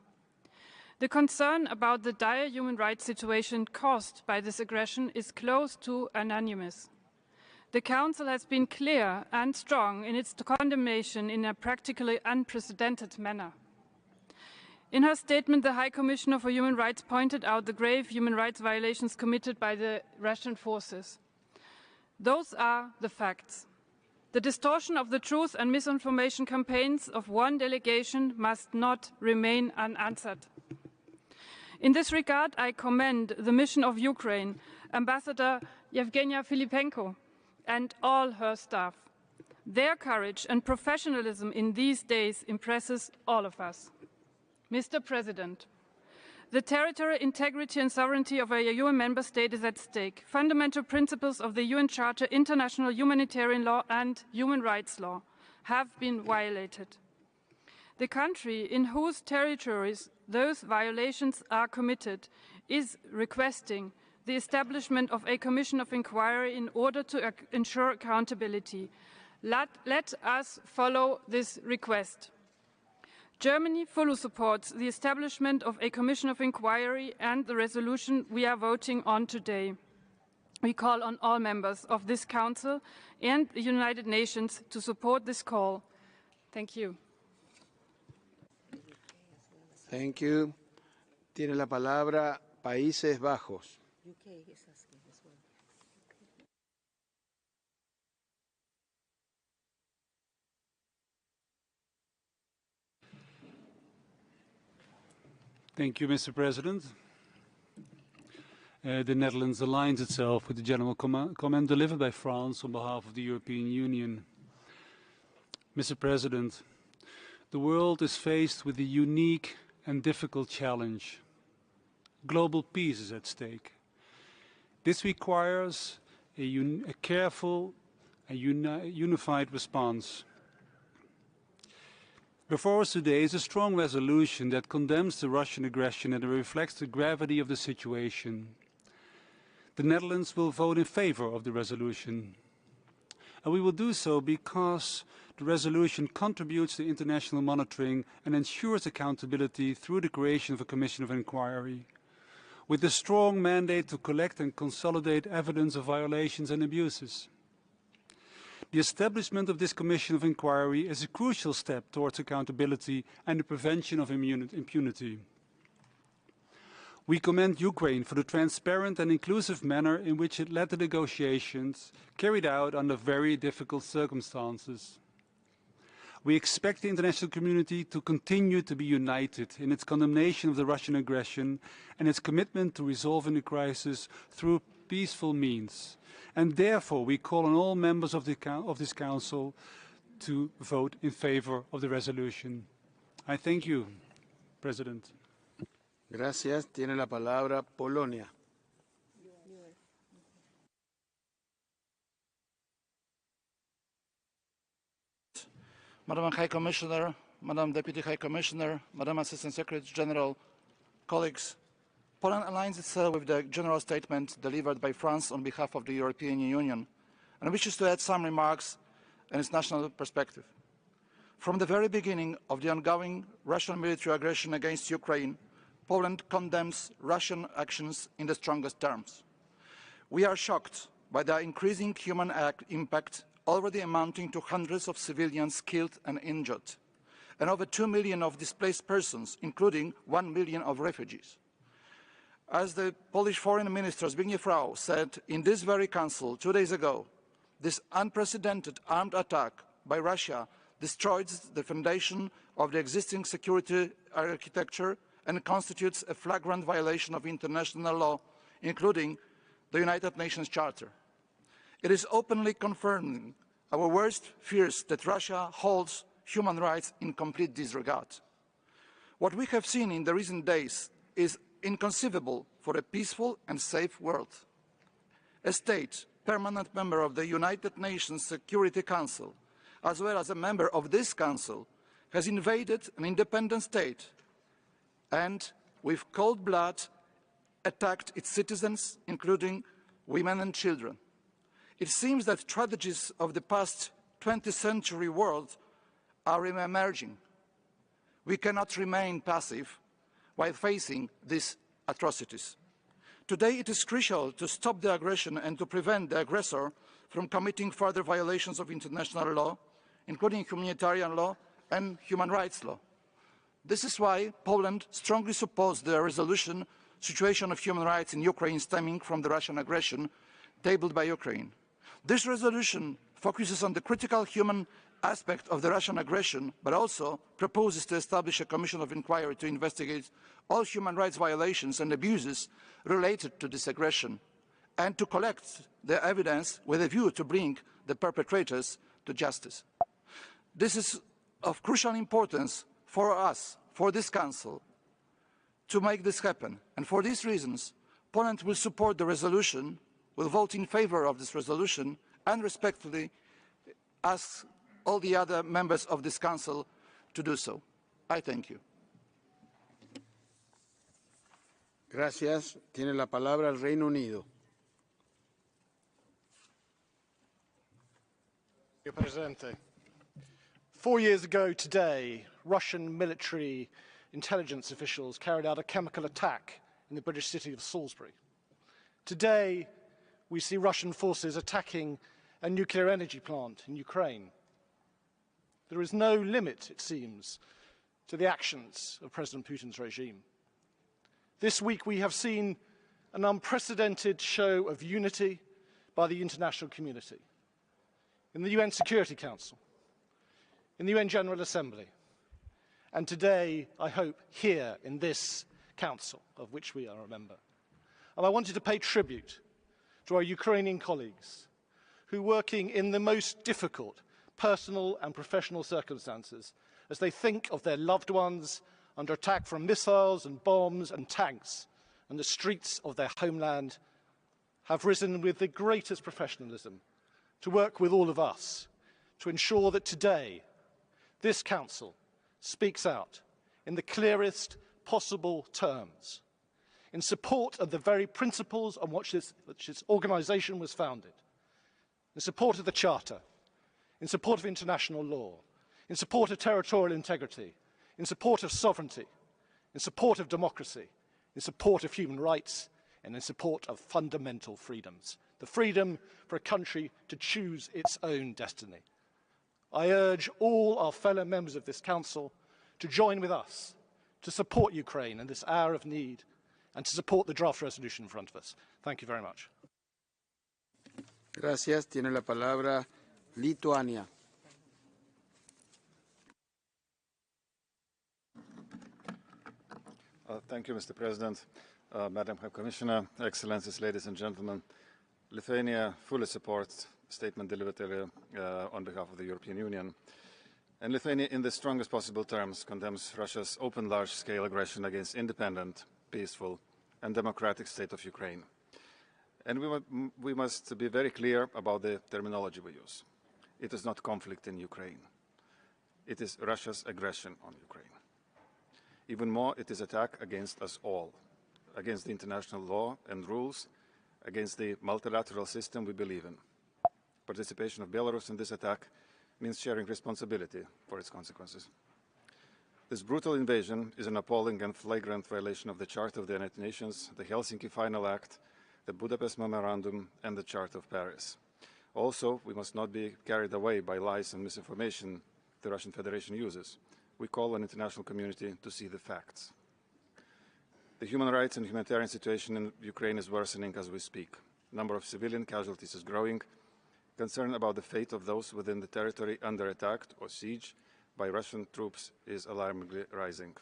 The concern about the dire human rights situation caused by this aggression is close to unanimous. The Council has been clear and strong in its condemnation in a practically unprecedented manner. In her statement, the High Commissioner for Human Rights pointed out the grave human rights violations committed by the Russian forces. Those are the facts. The distortion of the truth and misinformation campaigns of one delegation must not remain unanswered. In this regard, I commend the mission of Ukraine, Ambassador Yevgenia Filipenko, and all her staff. Their courage and professionalism in these days impresses all of us. Mr. President, the territorial integrity and sovereignty of a UN member state is at stake. Fundamental principles of the UN Charter, international humanitarian law and human rights law have been violated. The country in whose territories those violations are committed is requesting the establishment of a commission of inquiry in order to ensure accountability. Let us follow this request. Germany fully supports the establishment of a commission of inquiry and the resolution we are voting on today. We call on all members of this Council and the United Nations to support this call. Thank you. Thank you. Tiene la palabra Países Bajos. Thank you, Mr. President. The Netherlands aligns itself with the general comment delivered by France on behalf of the European Union. Mr. President, the world is faced with a unique and difficult challenge. Global peace is at stake. This requires a careful and unified response. Before us today is a strong resolution that condemns the Russian aggression and reflects the gravity of the situation. The Netherlands will vote in favor of the resolution. And we will do so because the resolution contributes to international monitoring and ensures accountability through the creation of a commission of inquiry, with a strong mandate to collect and consolidate evidence of violations and abuses. The establishment of this commission of inquiry is a crucial step towards accountability and the prevention of impunity. We commend Ukraine for the transparent and inclusive manner in which it led the negotiations carried out under very difficult circumstances. We expect the international community to continue to be united in its condemnation of the Russian aggression and its commitment to resolving the crisis through peaceful means. And therefore, we call on all members of this Council to vote in favor of the resolution. I thank you, President. Gracias. Tiene la palabra Polonia. Madam High Commissioner, Madam Deputy High Commissioner, Madam Assistant Secretary General, colleagues, Poland aligns itself with the general statement delivered by France on behalf of the European Union and wishes to add some remarks in its national perspective. From the very beginning of the ongoing Russian military aggression against Ukraine, Poland condemns Russian actions in the strongest terms. We are shocked by the increasing human impact, already amounting to hundreds of civilians killed and injured, and over 2 million of displaced persons, including 1 million of refugees. As the Polish Foreign Minister Zbigniew Rau said in this very council 2 days ago, this unprecedented armed attack by Russia destroys the foundation of the existing security architecture and constitutes a flagrant violation of international law, including the United Nations Charter. It is openly confirming our worst fears that Russia holds human rights in complete disregard. What we have seen in the recent days is inconceivable for a peaceful and safe world. A state, permanent member of the United Nations Security Council, as well as a member of this Council, has invaded an independent state and, with cold blood, attacked its citizens, including women and children. It seems that tragedies of the past 20th century world are emerging. We cannot remain passive while facing these atrocities. Today it is crucial to stop the aggression and to prevent the aggressor from committing further violations of international law, including humanitarian law and human rights law. This is why Poland strongly supports the resolution situation of human rights in Ukraine stemming from the Russian aggression tabled by Ukraine. This resolution focuses on the critical human aspect of the Russian aggression, but also proposes to establish a commission of inquiry to investigate all human rights violations and abuses related to this aggression, and to collect the evidence with a view to bring the perpetrators to justice. This is of crucial importance for us, for this Council, to make this happen. And for these reasons, Poland will support the resolution, will vote in favour of this resolution, and respectfully ask all the other members of this Council to do so. I thank you. Gracias. Tiene la palabra el Reino Unido. Mr. Presidente. 4 years ago today, Russian military intelligence officials carried out a chemical attack in the British city of Salisbury. Today, we see Russian forces attacking a nuclear energy plant in Ukraine. There is no limit, it seems, to the actions of President Putin's regime. This week we have seen an unprecedented show of unity by the international community. In the UN Security Council, in the UN General Assembly, and today, I hope, here in this Council, of which we are a member. And I wanted to pay tribute to our Ukrainian colleagues who, working in the most difficult personal and professional circumstances, as they think of their loved ones under attack from missiles and bombs and tanks and the streets of their homeland, have risen with the greatest professionalism to work with all of us to ensure that today this Council speaks out in the clearest possible terms in support of the very principles on which this organisation was founded, in support of the Charter, in support of international law, in support of territorial integrity, in support of sovereignty, in support of democracy, in support of human rights, and in support of fundamental freedoms. The freedom for a country to choose its own destiny. I urge all our fellow members of this Council to join with us to support Ukraine in this hour of need and to support the draft resolution in front of us. Thank you very much. Gracias. Tiene la palabra Lituania. Thank you, Mr. President, Madam High Commissioner, Excellencies, ladies and gentlemen. Lithuania fully supports the statement delivered earlier on behalf of the European Union. And Lithuania, in the strongest possible terms, condemns Russia's open, large-scale aggression against independent, peaceful, and democratic state of Ukraine. And we must be very clear about the terminology we use. It is not conflict in Ukraine. It is Russia's aggression on Ukraine. Even more, it is attack against us all, against the international law and rules, against the multilateral system we believe in. Participation of Belarus in this attack means sharing responsibility for its consequences. This brutal invasion is an appalling and flagrant violation of the Charter of the United Nations, the Helsinki Final Act, the Budapest Memorandum, and the Charter of Paris. Also, we must not be carried away by lies and misinformation the Russian Federation uses. We call on the international community to see the facts. The human rights and humanitarian situation in Ukraine is worsening as we speak. The number of civilian casualties is growing. Concern about the fate of those within the territory under attack or siege by Russian troops is alarmingly rising.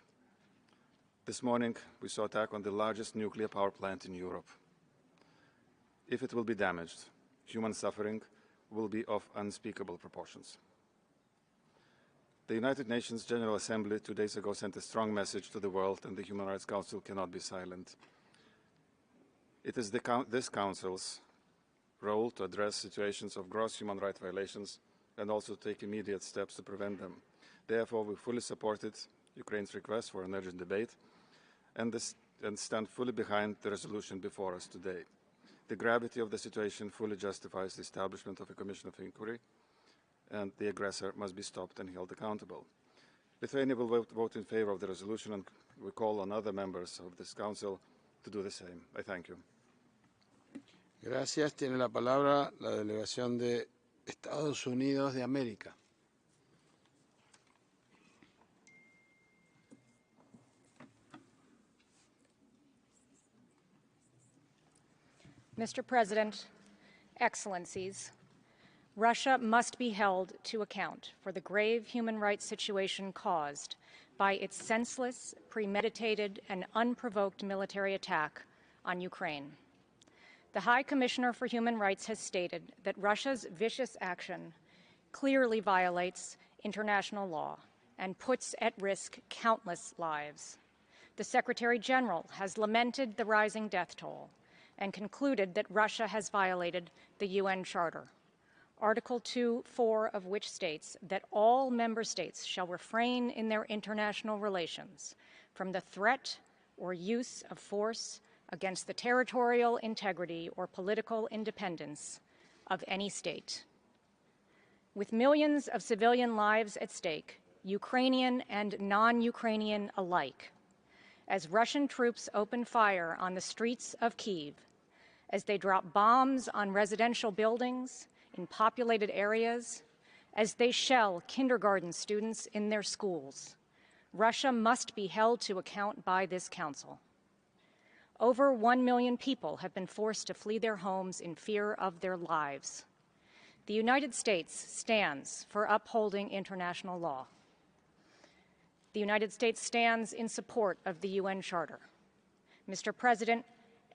This morning, we saw attack on the largest nuclear power plant in Europe. If it will be damaged, human suffering will be of unspeakable proportions. The United Nations General Assembly 2 days ago sent a strong message to the world, and the Human Rights Council cannot be silent. It is this Council's role to address situations of gross human rights violations and also take immediate steps to prevent them. Therefore, we fully supported Ukraine's request for an urgent debate and stand fully behind the resolution before us today. The gravity of the situation fully justifies the establishment of a commission of inquiry, and the aggressor must be stopped and held accountable. Lithuania will vote in favor of the resolution, and we call on other members of this Council to do the same. I thank you. Gracias. Tiene la palabra la delegación de Estados Unidos de América. Mr. President, Excellencies, Russia must be held to account for the grave human rights situation caused by its senseless, premeditated, and unprovoked military attack on Ukraine. The High Commissioner for Human Rights has stated that Russia's vicious action clearly violates international law and puts at risk countless lives. The Secretary General has lamented the rising death toll and concluded that Russia has violated the UN Charter, Article 2(4) of which states that all member states shall refrain in their international relations from the threat or use of force against the territorial integrity or political independence of any state. With millions of civilian lives at stake, Ukrainian and non-Ukrainian alike, as Russian troops open fire on the streets of Kyiv, as they drop bombs on residential buildings in populated areas, as they shell kindergarten students in their schools, Russia must be held to account by this Council. Over 1 million people have been forced to flee their homes in fear of their lives. The United States stands for upholding international law. The United States stands in support of the UN Charter. Mr. President,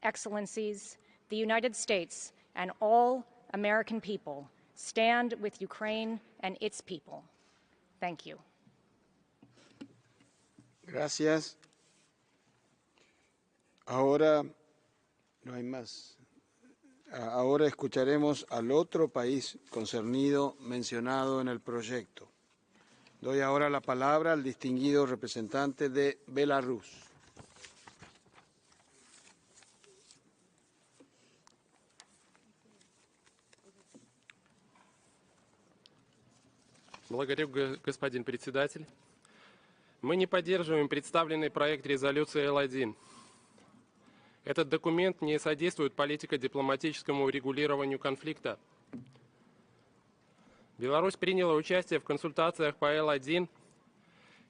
Excellencies, the United States and all American people stand with Ukraine and its people. Thank you. Gracias. Ahora no hay más. Ahora escucharemos al otro país concernido mencionado en el proyecto. Doy ahora la palabra al distinguido representante de Belarus. Благодарю, господин председатель. Мы не поддерживаем представленный проект резолюции Л1. Этот документ не содействует политико-дипломатическому урегулированию конфликта. Беларусь приняла участие в консультациях по Л1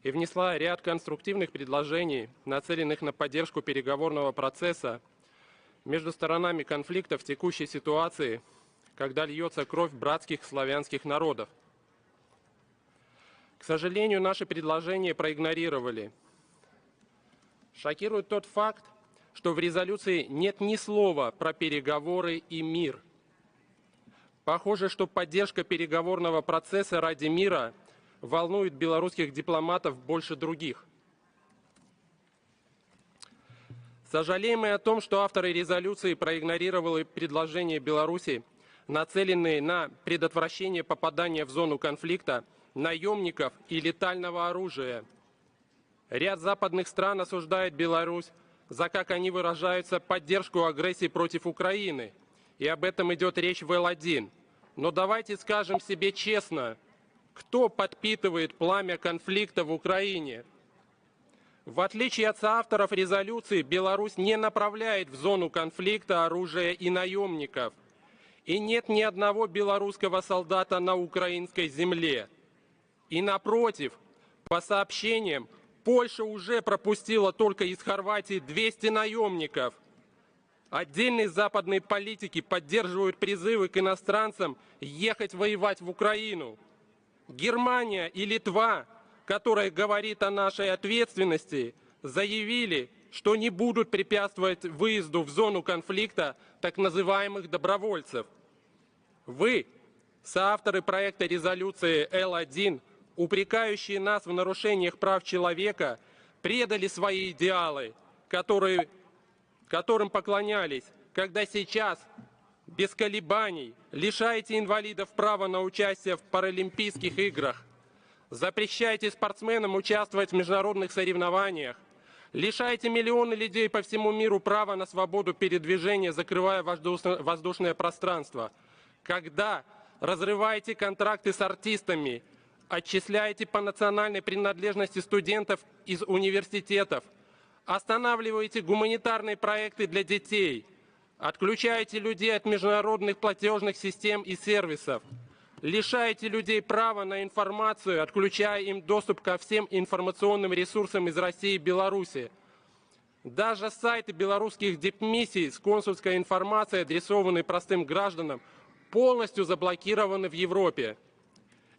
и внесла ряд конструктивных предложений, нацеленных на поддержку переговорного процесса между сторонами конфликта в текущей ситуации, когда льется кровь братских славянских народов. К сожалению, наши предложения проигнорировали. Шокирует тот факт, что в резолюции нет ни слова про переговоры и мир. Похоже, что поддержка переговорного процесса ради мира волнует белорусских дипломатов больше других. Сожалеем мы о том, что авторы резолюции проигнорировали предложения Беларуси, нацеленные на предотвращение попадания в зону конфликта наемников и летального оружия. Ряд западных стран осуждает Беларусь за, как они выражаются, поддержку агрессии против Украины. И об этом идет речь в Л1. Но давайте скажем себе честно, кто подпитывает пламя конфликта в Украине. В отличие от соавторов резолюции, Беларусь не направляет в зону конфликта оружие и наемников. И нет ни одного белорусского солдата на украинской земле. И напротив, по сообщениям, Польша уже пропустила только из Хорватии 200 наемников. Отдельные западные политики поддерживают призывы к иностранцам ехать воевать в Украину. Германия и Литва, которая говорит о нашей ответственности, заявили, что не будут препятствовать выезду в зону конфликта так называемых добровольцев. Вы, соавторы проекта резолюции Л1, упрекающие нас в нарушениях прав человека, предали свои идеалы, которым поклонялись, когда сейчас, без колебаний, лишаете инвалидов права на участие в Паралимпийских играх, запрещаете спортсменам участвовать в международных соревнованиях, лишаете миллионы людей по всему миру права на свободу передвижения, закрывая воздушное пространство, когда разрываете контракты с артистами, отчисляете по национальной принадлежности студентов из университетов, останавливаете гуманитарные проекты для детей, отключаете людей от международных платежных систем и сервисов, лишаете людей права на информацию, отключая им доступ ко всем информационным ресурсам из России и Беларуси. Даже сайты белорусских дипмиссий с консульской информацией, адресованной простым гражданам, полностью заблокированы в Европе.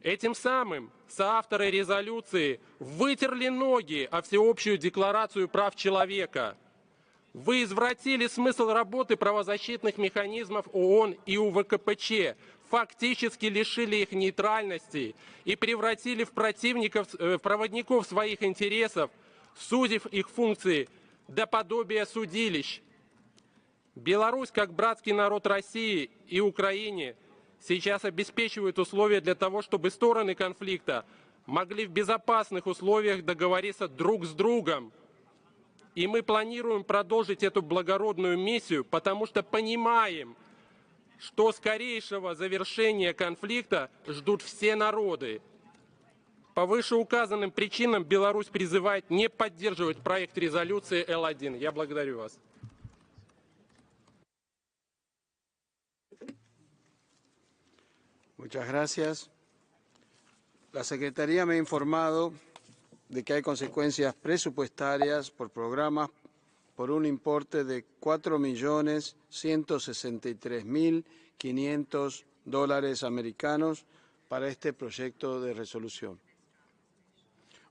Этим самым соавторы резолюции вытерли ноги о всеобщую декларацию прав человека. Вы извратили смысл работы правозащитных механизмов ООН и УВКПЧ, фактически лишили их нейтральности и превратили в проводников своих интересов, сузив их функции до подобия судилищ. Беларусь, как братский народ России и Украине, сейчас обеспечивает условия для того, чтобы стороны конфликта могли в безопасных условиях договориться друг с другом. И мы планируем продолжить эту благородную миссию, потому что понимаем, что скорейшего завершения конфликта ждут все народы. По вышеуказанным причинам Беларусь призывает не поддерживать проект резолюции Л1. Я благодарю вас. Muchas gracias. La Secretaría me ha informado de que hay consecuencias presupuestarias por programas por un importe de $4.163.500 americanos para este proyecto de resolución.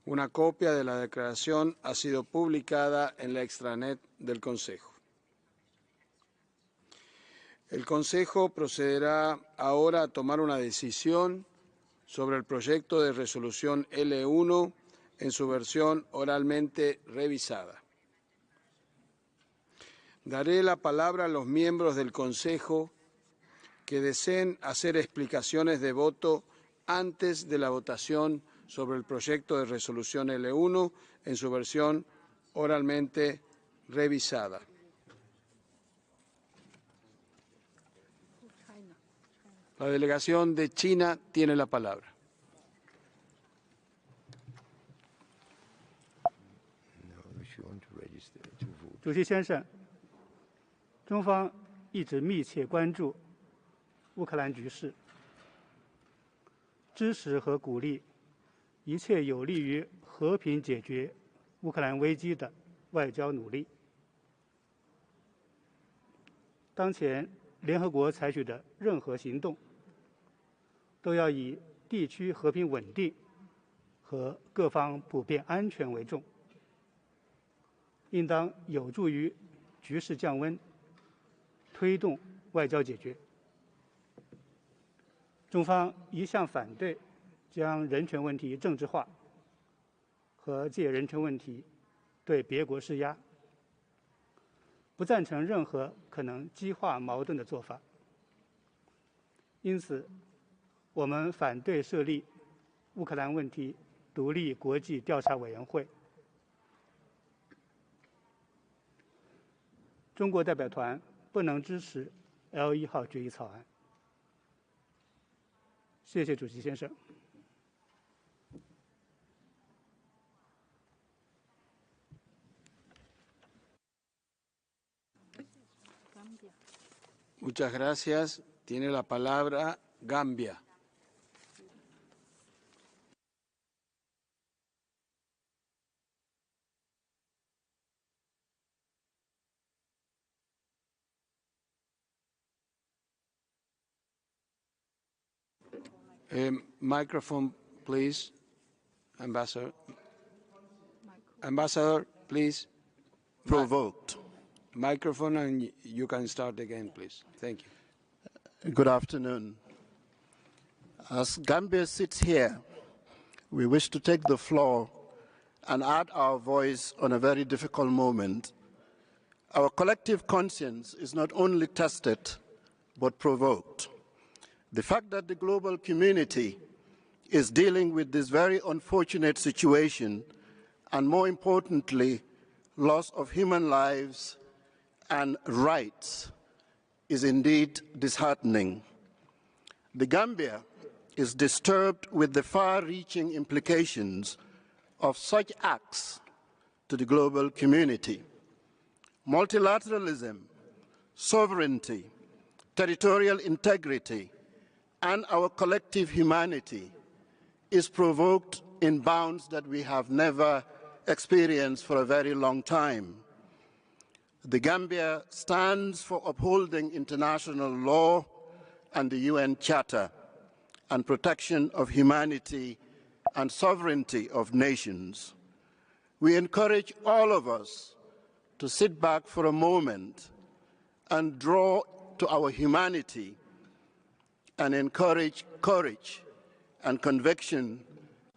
Una copia de la declaración ha sido publicada en la extranet del Consejo. El Consejo procederá ahora a tomar una decisión sobre el proyecto de resolución L1 en su versión oralmente revisada. Daré la palabra a los miembros del Consejo que deseen hacer explicaciones de voto antes de la votación sobre el proyecto de resolución L1 en su versión oralmente revisada. La delegación de China tiene la palabra. 主席先生，中方一直密切关注乌克兰局势，支持和鼓励一切有利于和平解决乌克兰危机的外交努力。当前联合国采取的任何行动，都要以地区和平稳定和各方普遍安全为重，应当有助于局势降温，推动外交解决。中方一向反对将人权问题政治化和借人权问题对别国施压，不赞成任何可能激化矛盾的做法。因此，我们反对设立乌克兰问题独立国际调查委员会。中国代表团不能支持 L1号决议草案。谢谢主席先生。Muchas gracias. Tiene la palabra Gambia. Microphone, please. Ambassador. Ambassador, please. Provoked. Microphone, and you can start again, please. Thank you. Good afternoon. As Gambia sits here, we wish to take the floor and add our voice on a very difficult moment. Our collective conscience is not only tested, but provoked. The fact that the global community is dealing with this very unfortunate situation, and more importantly, loss of human lives and rights, is indeed disheartening. The Gambia is disturbed with the far-reaching implications of such acts to the global community. Multilateralism, sovereignty, territorial integrity, and our collective humanity is provoked in bounds that we have never experienced for a very long time. The Gambia stands for upholding international law and the UN Charter and protection of humanity and sovereignty of nations. We encourage all of us to sit back for a moment and draw to our humanity and encourage courage and conviction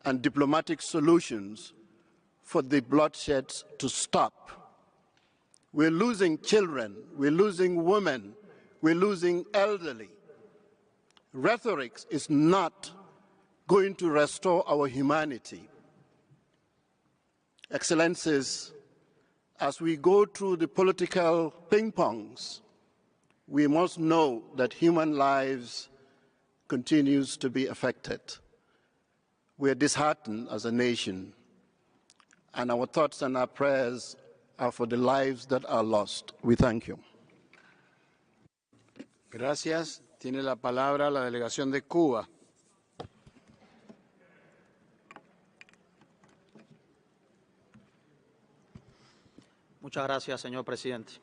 and diplomatic solutions for the bloodshed to stop. We're losing children, we're losing women, we're losing elderly. Rhetoric is not going to restore our humanity. Excellencies, as we go through the political ping-pongs, we must know that human lives continues to be affected. We are disheartened as a nation, and our thoughts and our prayers are for the lives that are lost. We thank you. Gracias. Tiene la palabra la delegación de Cuba. Muchas gracias, señor presidente.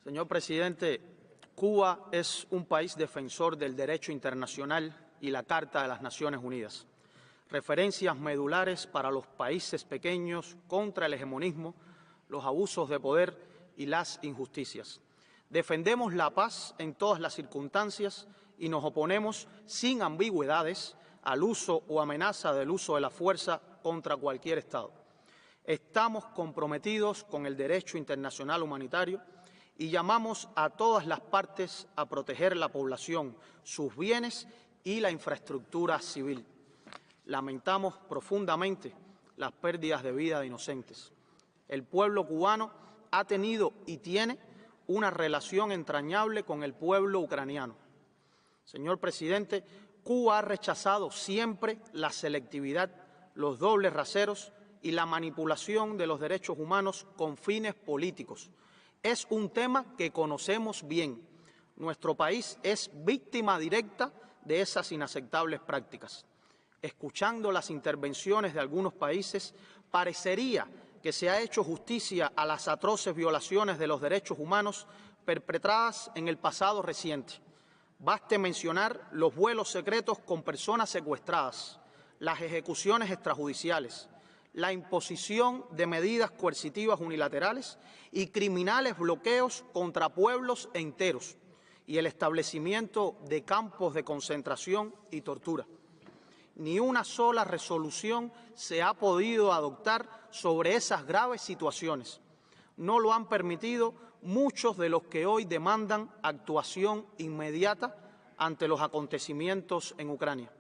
Señor presidente, Cuba es un país defensor del derecho internacional y la Carta de las Naciones Unidas, referencias medulares para los países pequeños contra el hegemonismo, los abusos de poder y las injusticias. Defendemos la paz en todas las circunstancias y nos oponemos sin ambigüedades al uso o amenaza del uso de la fuerza contra cualquier Estado. Estamos comprometidos con el derecho internacional humanitario y llamamos a todas las partes a proteger la población, sus bienes y la infraestructura civil. Lamentamos profundamente las pérdidas de vida de inocentes. El pueblo cubano ha tenido y tiene una relación entrañable con el pueblo ucraniano. Señor presidente, Cuba ha rechazado siempre la selectividad, los dobles raseros y la manipulación de los derechos humanos con fines políticos. Es un tema que conocemos bien. Nuestro país es víctima directa de esas inaceptables prácticas. Escuchando las intervenciones de algunos países, parecería que se ha hecho justicia a las atroces violaciones de los derechos humanos perpetradas en el pasado reciente. Baste mencionar los vuelos secretos con personas secuestradas, las ejecuciones extrajudiciales, la imposición de medidas coercitivas unilaterales y criminales bloqueos contra pueblos enteros y el establecimiento de campos de concentración y tortura. Ni una sola resolución se ha podido adoptar sobre esas graves situaciones. No lo han permitido muchos de los que hoy demandan actuación inmediata ante los acontecimientos en Ucrania.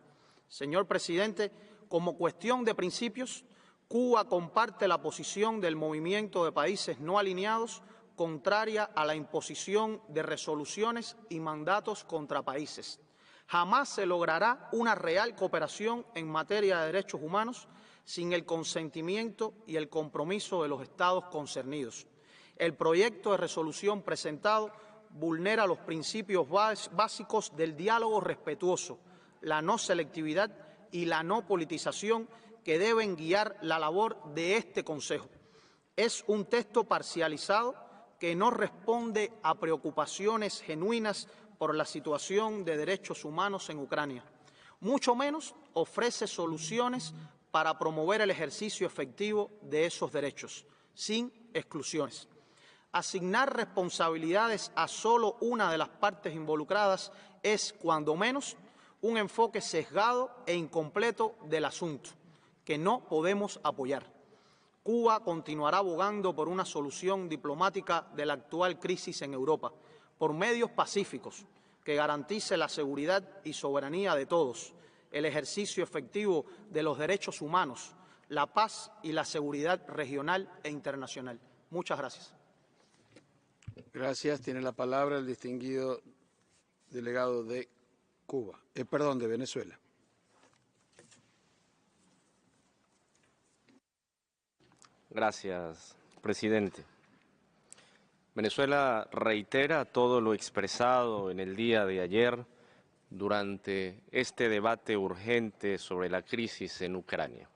Señor presidente, como cuestión de principios, Cuba comparte la posición del movimiento de países no alineados contraria a la imposición de resoluciones y mandatos contra países. Jamás se logrará una real cooperación en materia de derechos humanos sin el consentimiento y el compromiso de los Estados concernidos. El proyecto de resolución presentado vulnera los principios básicos del diálogo respetuoso, la no selectividad y la no politización que deben guiar la labor de este Consejo. Es un texto parcializado que no responde a preocupaciones genuinas por la situación de derechos humanos en Ucrania. Mucho menos ofrece soluciones para promover el ejercicio efectivo de esos derechos, sin exclusiones. Asignar responsabilidades a solo una de las partes involucradas es, cuando menos, un enfoque sesgado e incompleto del asunto, que no podemos apoyar. Cuba continuará abogando por una solución diplomática de la actual crisis en Europa, por medios pacíficos que garantice la seguridad y soberanía de todos, el ejercicio efectivo de los derechos humanos, la paz y la seguridad regional e internacional. Muchas gracias. Gracias. Tiene la palabra el distinguido delegado de Cuba, de Venezuela. Gracias, presidente. Venezuela reitera todo lo expresado en el día de ayer durante este debate urgente sobre la crisis en Ucrania.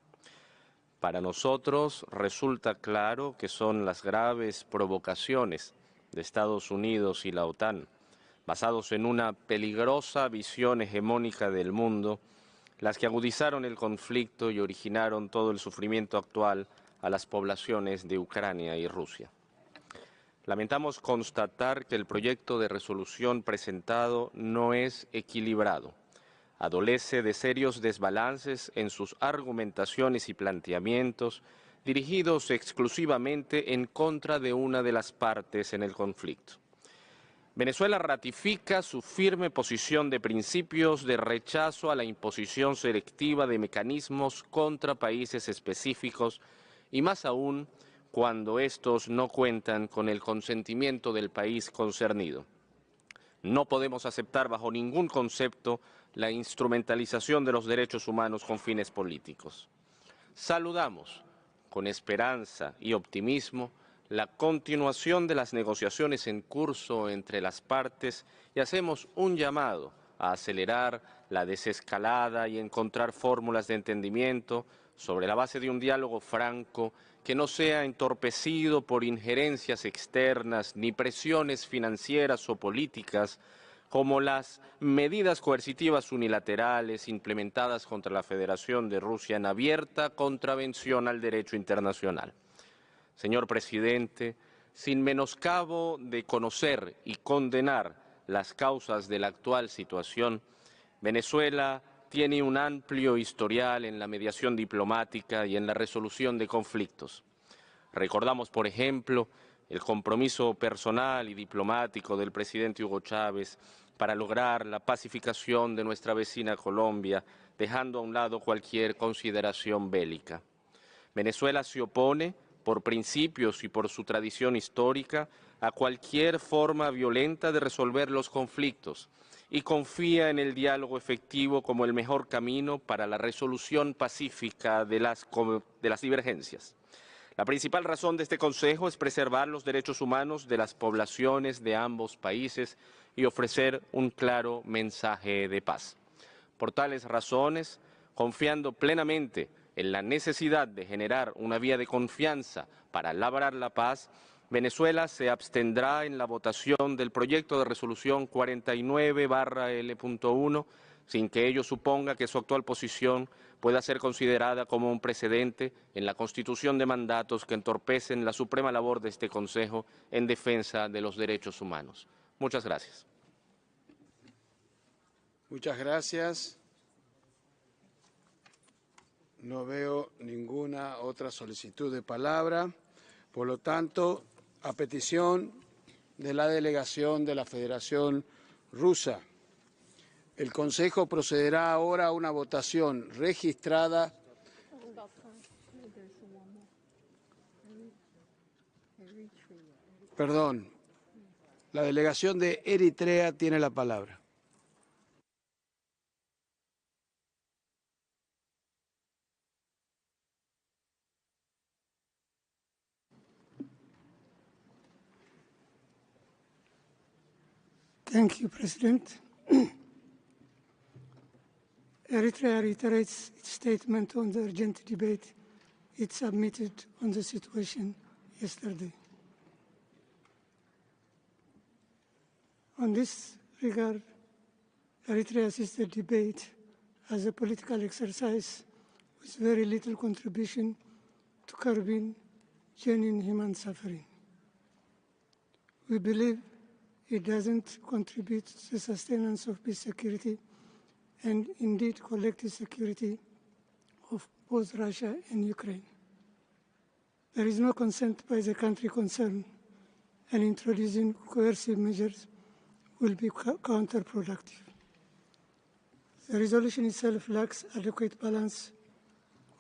Para nosotros resulta claro que son las graves provocaciones de Estados Unidos y la OTAN, basados en una peligrosa visión hegemónica del mundo, las que agudizaron el conflicto y originaron todo el sufrimiento actual a las poblaciones de Ucrania y Rusia. Lamentamos constatar que el proyecto de resolución presentado no es equilibrado. Adolece de serios desbalances en sus argumentaciones y planteamientos dirigidos exclusivamente en contra de una de las partes en el conflicto. Venezuela ratifica su firme posición de principios de rechazo a la imposición selectiva de mecanismos contra países específicos y más aún cuando estos no cuentan con el consentimiento del país concernido. No podemos aceptar bajo ningún concepto la instrumentalización de los derechos humanos con fines políticos. Saludamos con esperanza y optimismo la continuación de las negociaciones en curso entre las partes y hacemos un llamado a acelerar la desescalada y encontrar fórmulas de entendimiento sobre la base de un diálogo franco que no sea entorpecido por injerencias externas ni presiones financieras o políticas como las medidas coercitivas unilaterales implementadas contra la Federación de Rusia en abierta contravención al derecho internacional. Señor presidente, sin menoscabo de conocer y condenar las causas de la actual situación, Venezuela tiene un amplio historial en la mediación diplomática y en la resolución de conflictos. Recordamos, por ejemplo, el compromiso personal y diplomático del presidente Hugo Chávez para lograr la pacificación de nuestra vecina Colombia, dejando a un lado cualquier consideración bélica. Venezuela se opone, por principios y por su tradición histórica, a cualquier forma violenta de resolver los conflictos y confía en el diálogo efectivo como el mejor camino para la resolución pacífica de las divergencias. La principal razón de este Consejo es preservar los derechos humanos de las poblaciones de ambos países y ofrecer un claro mensaje de paz. Por tales razones, confiando plenamente en la necesidad de generar una vía de confianza para labrar la paz, Venezuela se abstendrá en la votación del proyecto de resolución 49/L.1, sin que ello suponga que su actual posición pueda ser considerada como un precedente en la constitución de mandatos que entorpecen la suprema labor de este Consejo en defensa de los derechos humanos. Muchas gracias. Muchas gracias. No veo ninguna otra solicitud de palabra. Por lo tanto, a petición de la delegación de la Federación Rusa, el Consejo procederá ahora a una votación registrada. Perdón, la delegación de Eritrea tiene la palabra. Thank you, President. Eritrea reiterates its statement on the urgent debate it submitted on the situation yesterday. On this regard, Eritrea sees the debate as a political exercise with very little contribution to curbing genuine human suffering. We believe it doesn't contribute to the sustenance of peace, security, and indeed collective security of both Russia and Ukraine. There is no consent by the country concerned, and introducing coercive measures will be counterproductive. The resolution itself lacks adequate balance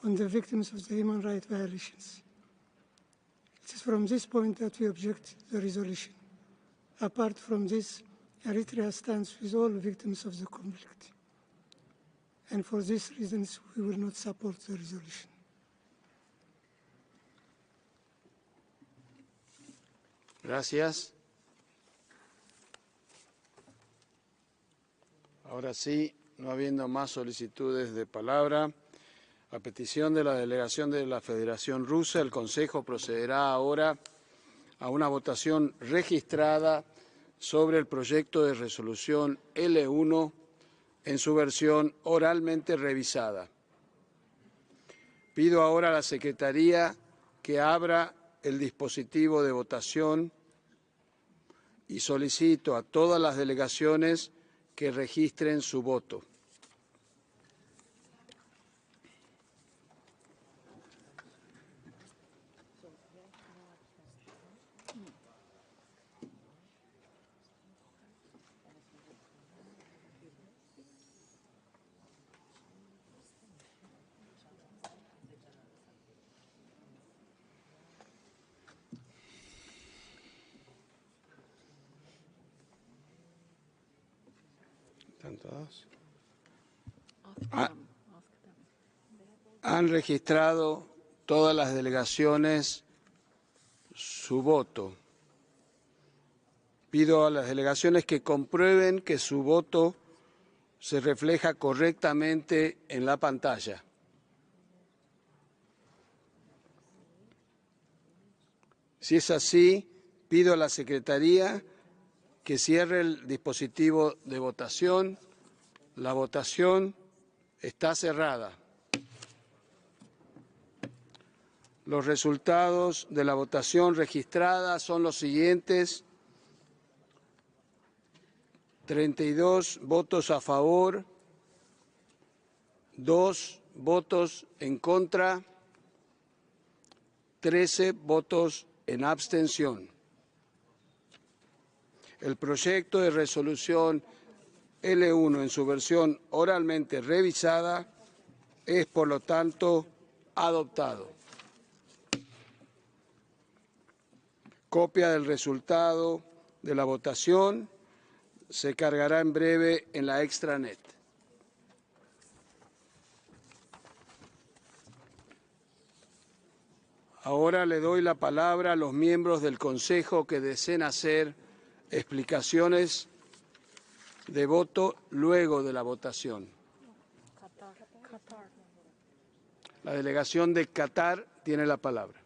on the victims of the human rights violations. It is from this point that we object to the resolution. Apart from this, Eritrea stands with all victims of the conflict. And for these reasons, we will not support the resolution. Gracias. Ahora sí, no habiendo más solicitudes de palabra, a petición de la delegación de la Federación Rusa, el Consejo procederá ahora a una votación registrada sobre el proyecto de resolución L1 en su versión oralmente revisada. Pido ahora a la Secretaría que abra el dispositivo de votación y solicito a todas las delegaciones que registren su voto. ¿Están todos? Han registrado todas las delegaciones su voto. Pido a las delegaciones que comprueben que su voto se refleja correctamente en la pantalla. Si es así, pido a la Secretaría que cierre el dispositivo de votación. La votación está cerrada. Los resultados de la votación registrada son los siguientes: 32 votos a favor, 2 votos en contra, 13 votos en abstención. El proyecto de resolución L1 en su versión oralmente revisada es, por lo tanto, adoptado. Copia del resultado de la votación se cargará en breve en la extranet. Ahora le doy la palabra a los miembros del Consejo que deseen hacer explicaciones de voto luego de la votación. La delegación de Qatar tiene la palabra.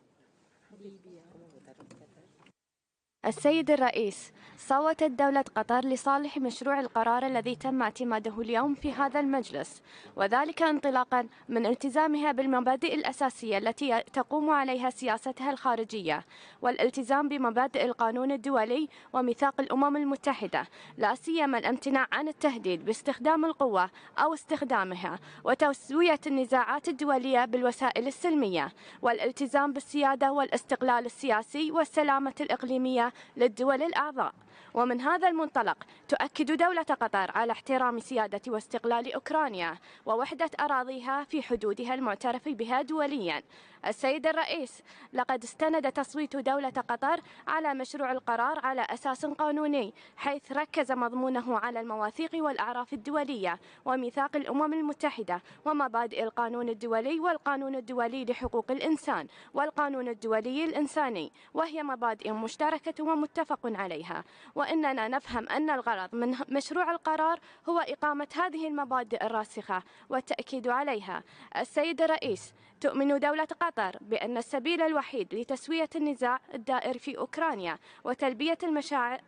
السيد الرئيس، صوتت دولة قطر لصالح مشروع القرار الذي تم اعتماده اليوم في هذا المجلس، وذلك انطلاقا من التزامها بالمبادئ الأساسية التي تقوم عليها سياستها الخارجية، والالتزام بمبادئ القانون الدولي وميثاق الأمم المتحدة، لا سيما الامتناع عن التهديد باستخدام القوة أو استخدامها، وتسوية النزاعات الدولية بالوسائل السلمية، والالتزام بالسيادة والاستقلال السياسي والسلامة الإقليمية للدول الأعضاء. ومن هذا المنطلق تؤكد دولة قطر على احترام سيادة واستقلال أوكرانيا ووحدة أراضيها في حدودها المعترف بها دوليا. السيد الرئيس، لقد استند تصويت دولة قطر على مشروع القرار على أساس قانوني، حيث ركز مضمونه على المواثيق والأعراف الدولية وميثاق الأمم المتحدة ومبادئ القانون الدولي والقانون الدولي لحقوق الإنسان والقانون الدولي الإنساني، وهي مبادئ مشتركة ومتفق عليها. وإننا نفهم أن الغرض من مشروع القرار هو إقامة هذه المبادئ الراسخة والتأكيد عليها. السيد الرئيس، تؤمن دولة قطر بأن السبيل الوحيد لتسوية النزاع الدائر في أوكرانيا وتلبية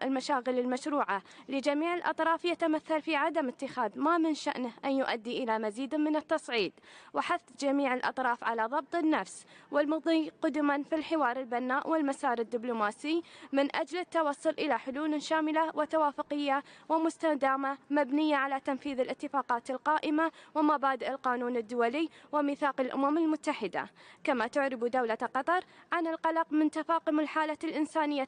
المشاغل المشروعة لجميع الأطراف يتمثل في عدم اتخاذ ما من شأنه أن يؤدي إلى مزيد من التصعيد وحث جميع الأطراف على ضبط النفس والمضي قدما في الحوار البناء والمسار الدبلوماسي من أجل التوصل إلى حلول شاملة وتوافقية ومستدامة مبنية على تنفيذ الاتفاقات القائمة ومبادئ القانون الدولي وميثاق الأمم المتحدة. كما تعرب دولة قطر عن القلق من تفاقم الحالة الإنسانية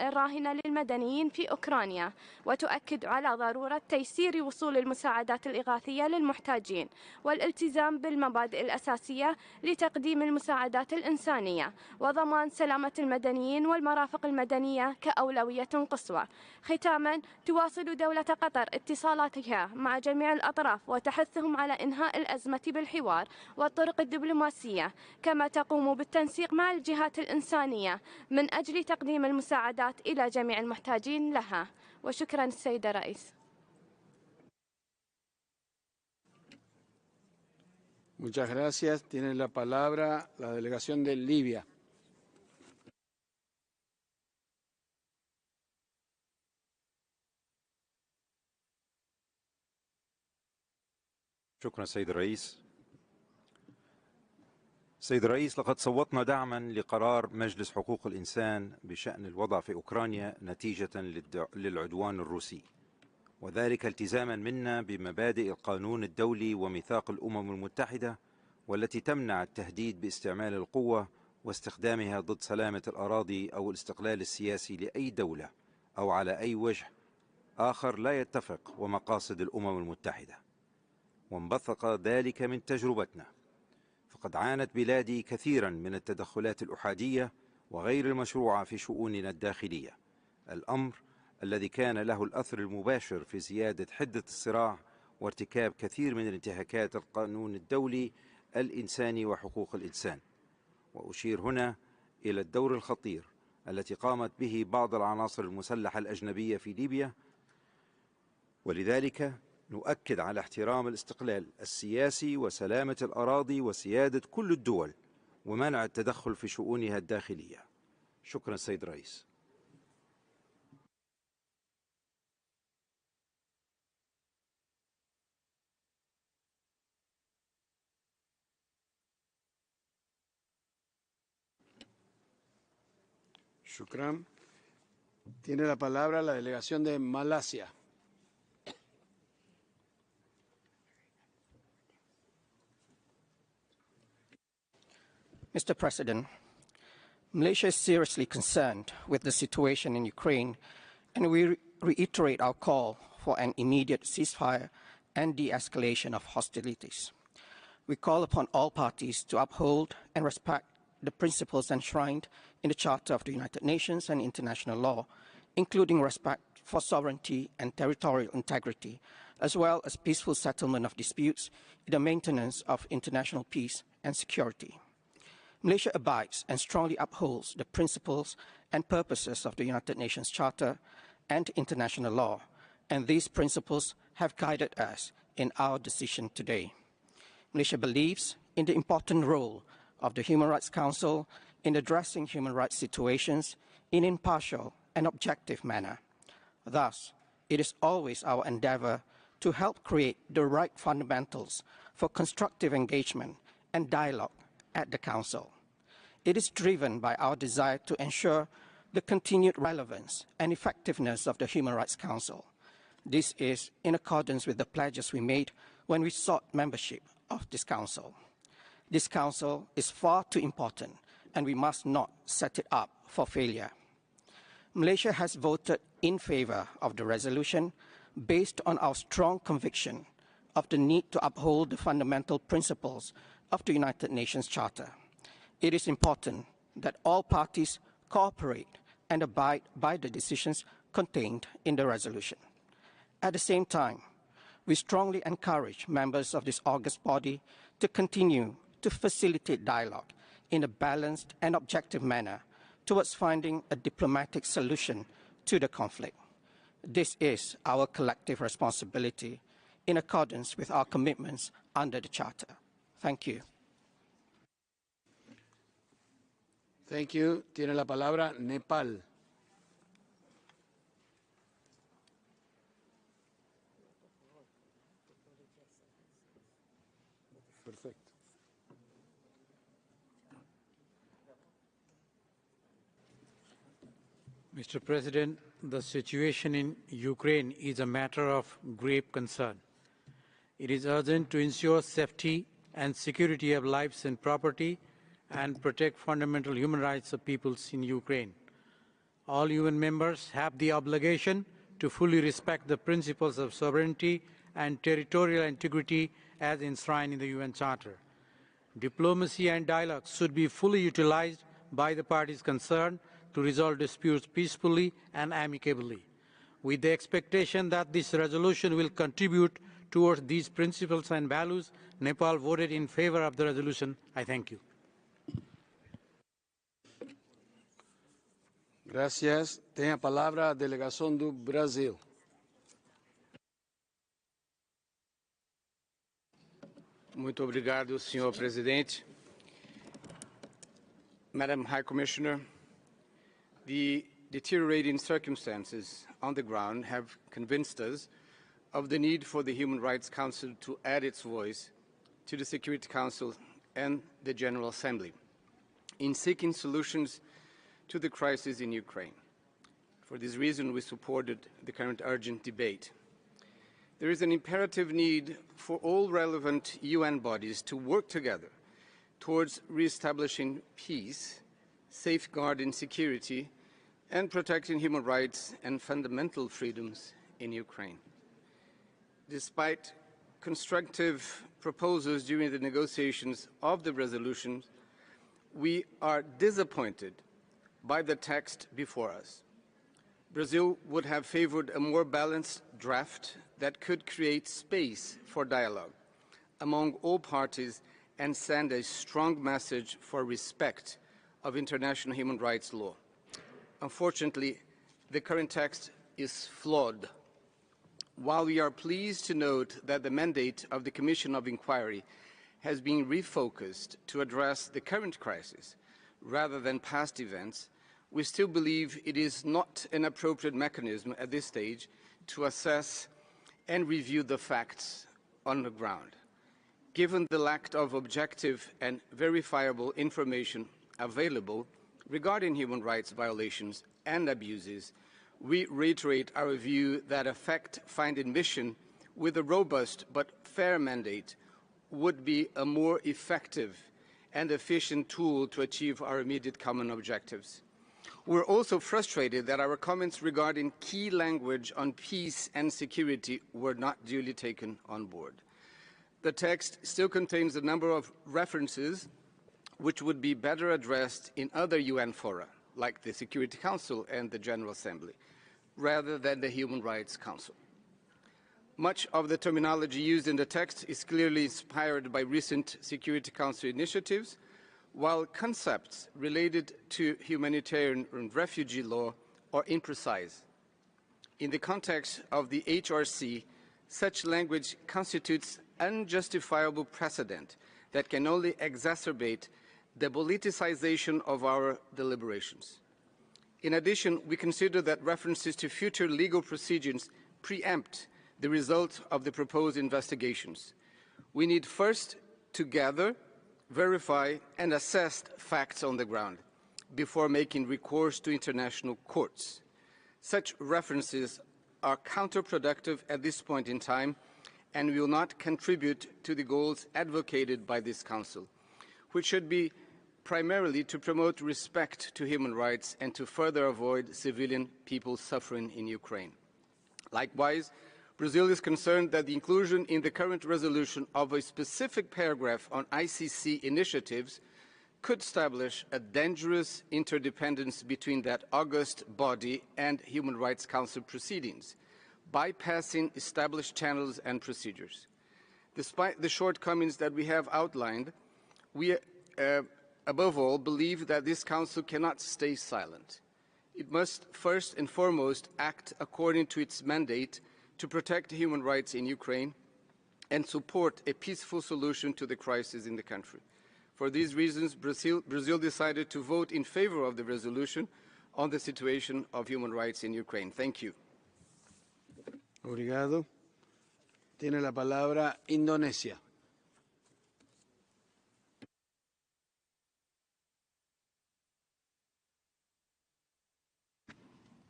الراهنة للمدنيين في أوكرانيا، وتؤكد على ضرورة تيسير وصول المساعدات الإغاثية للمحتاجين والالتزام بالمبادئ الأساسية لتقديم المساعدات الإنسانية وضمان سلامة المدنيين والمرافق المدنية كأولوية قصوى. ختاما، تواصل دولة قطر اتصالاتها مع جميع الأطراف وتحثهم على إنهاء الأزمة بالحوار والطرق الدبلوماسية، كما تقوم بالتنسيق مع الجهات الإنسانية من أجل تقديم المساعدات إلى جميع المحتاجين لها. وشكرا السيد الرئيس. Muchas gracias. Tiene la palabra la delegación de Libia. شكرا سيد الرئيس. سيد الرئيس، لقد صوتنا دعما لقرار مجلس حقوق الإنسان بشأن الوضع في أوكرانيا نتيجة للعدوان الروسي، وذلك التزاما منا بمبادئ القانون الدولي وميثاق الأمم المتحدة، والتي تمنع التهديد باستعمال القوة واستخدامها ضد سلامة الأراضي أو الاستقلال السياسي لأي دولة أو على أي وجه آخر لا يتفق ومقاصد الأمم المتحدة. وانبثق ذلك من تجربتنا، فقد عانت بلادي كثيرا من التدخلات الأحادية وغير المشروعة في شؤوننا الداخلية، الأمر الذي كان له الأثر المباشر في زيادة حدة الصراع وارتكاب كثير من انتهاكات القانون الدولي الإنساني وحقوق الإنسان. وأشير هنا إلى الدور الخطير التي قامت به بعض العناصر المسلحة الأجنبية في ليبيا، ولذلك نؤكد على احترام الاستقلال السياسي وسلامة الأراضي وسيادة كل الدول ومنع التدخل في شؤونها الداخلية. شكرا سيد الرئيس. Shukran. Tiene la palabra la delegación de Malasia. Mr. President, Malaysia is seriously concerned with the situation in Ukraine, and we reiterate our call for an immediate ceasefire and de-escalation of hostilities. We call upon all parties to uphold and respect the principles enshrined in the Charter of the United Nations and international law, including respect for sovereignty and territorial integrity, as well as peaceful settlement of disputes and the maintenance of international peace and security. Malaysia abides and strongly upholds the principles and purposes of the United Nations Charter and international law, and these principles have guided us in our decision today. Malaysia believes in the important role of the Human Rights Council in addressing human rights situations in an impartial and objective manner. Thus, it is always our endeavor to help create the right fundamentals for constructive engagement and dialogue at the Council. It is driven by our desire to ensure the continued relevance and effectiveness of the Human Rights Council. This is in accordance with the pledges we made when we sought membership of this Council. This Council is far too important, and we must not set it up for failure. Malaysia has voted in favor of the resolution based on our strong conviction of the need to uphold the fundamental principles of the United Nations Charter. It is important that all parties cooperate and abide by the decisions contained in the resolution. At the same time, we strongly encourage members of this august body to continue to facilitate dialogue in a balanced and objective manner towards finding a diplomatic solution to the conflict. This is our collective responsibility in accordance with our commitments under the Charter. Thank you. Thank you. Tiene la palabra Nepal. Perfecto. Mr. President, the situation in Ukraine is a matter of grave concern. It is urgent to ensure safety and security of lives and property and protect fundamental human rights of peoples in Ukraine. All UN members have the obligation to fully respect the principles of sovereignty and territorial integrity as enshrined in the UN Charter. Diplomacy and dialogue should be fully utilized by the parties concerned to resolve disputes peacefully and amicably. With the expectation that this resolution will contribute towards these principles and values, Nepal voted in favor of the resolution. I thank you. Gracias. Tem a palavra a delegação do Brasil. Muito obrigado, Senhor Presidente. Madam High Commissioner, the deteriorating circumstances on the ground have convinced us of the need for the Human Rights Council to add its voice to the Security Council and the General Assembly in seeking solutions to the crisis in Ukraine. For this reason, we supported the current urgent debate. There is an imperative need for all relevant UN bodies to work together towards re-establishing peace, safeguarding security, and protecting human rights and fundamental freedoms in Ukraine. Despite constructive proposals during the negotiations of the resolution, we are disappointed by the text before us. Brazil would have favored a more balanced draft that could create space for dialogue among all parties and send a strong message for respect of international human rights law. Unfortunately, the current text is flawed. While we are pleased to note that the mandate of the Commission of Inquiry has been refocused to address the current crisis rather than past events, we still believe it is not an appropriate mechanism at this stage to assess and review the facts on the ground. Given the lack of objective and verifiable information available regarding human rights violations and abuses, we reiterate our view that a fact-finding mission with a robust but fair mandate would be a more effective and efficient tool to achieve our immediate common objectives. We're also frustrated that our comments regarding key language on peace and security were not duly taken on board. The text still contains a number of references which would be better addressed in other UN fora, like the Security Council and the General Assembly, rather than the Human Rights Council. Much of the terminology used in the text is clearly inspired by recent Security Council initiatives, while concepts related to humanitarian and refugee law are imprecise. In the context of the HRC, such language constitutes unjustifiable precedent that can only exacerbate the politicization of our deliberations. In addition, we consider that references to future legal procedures preempt the result of the proposed investigations. We need first to gather, verify, and assess facts on the ground before making recourse to international courts. Such references are counterproductive at this point in time and will not contribute to the goals advocated by this Council, which should be primarily to promote respect to human rights and to further avoid civilian people suffering in Ukraine. Likewise, Brazil is concerned that the inclusion in the current resolution of a specific paragraph on ICC initiatives could establish a dangerous interdependence between that august body and Human Rights Council proceedings, bypassing established channels and procedures. Despite the shortcomings that we have outlined, we above all believe that this Council cannot stay silent. It must first and foremost act according to its mandate to protect human rights in Ukraine and support a peaceful solution to the crisis in the country. For these reasons, Brazil decided to vote in favor of the resolution on the situation of human rights in Ukraine. Thank you. Obrigado. Tiene la palabra Indonesia.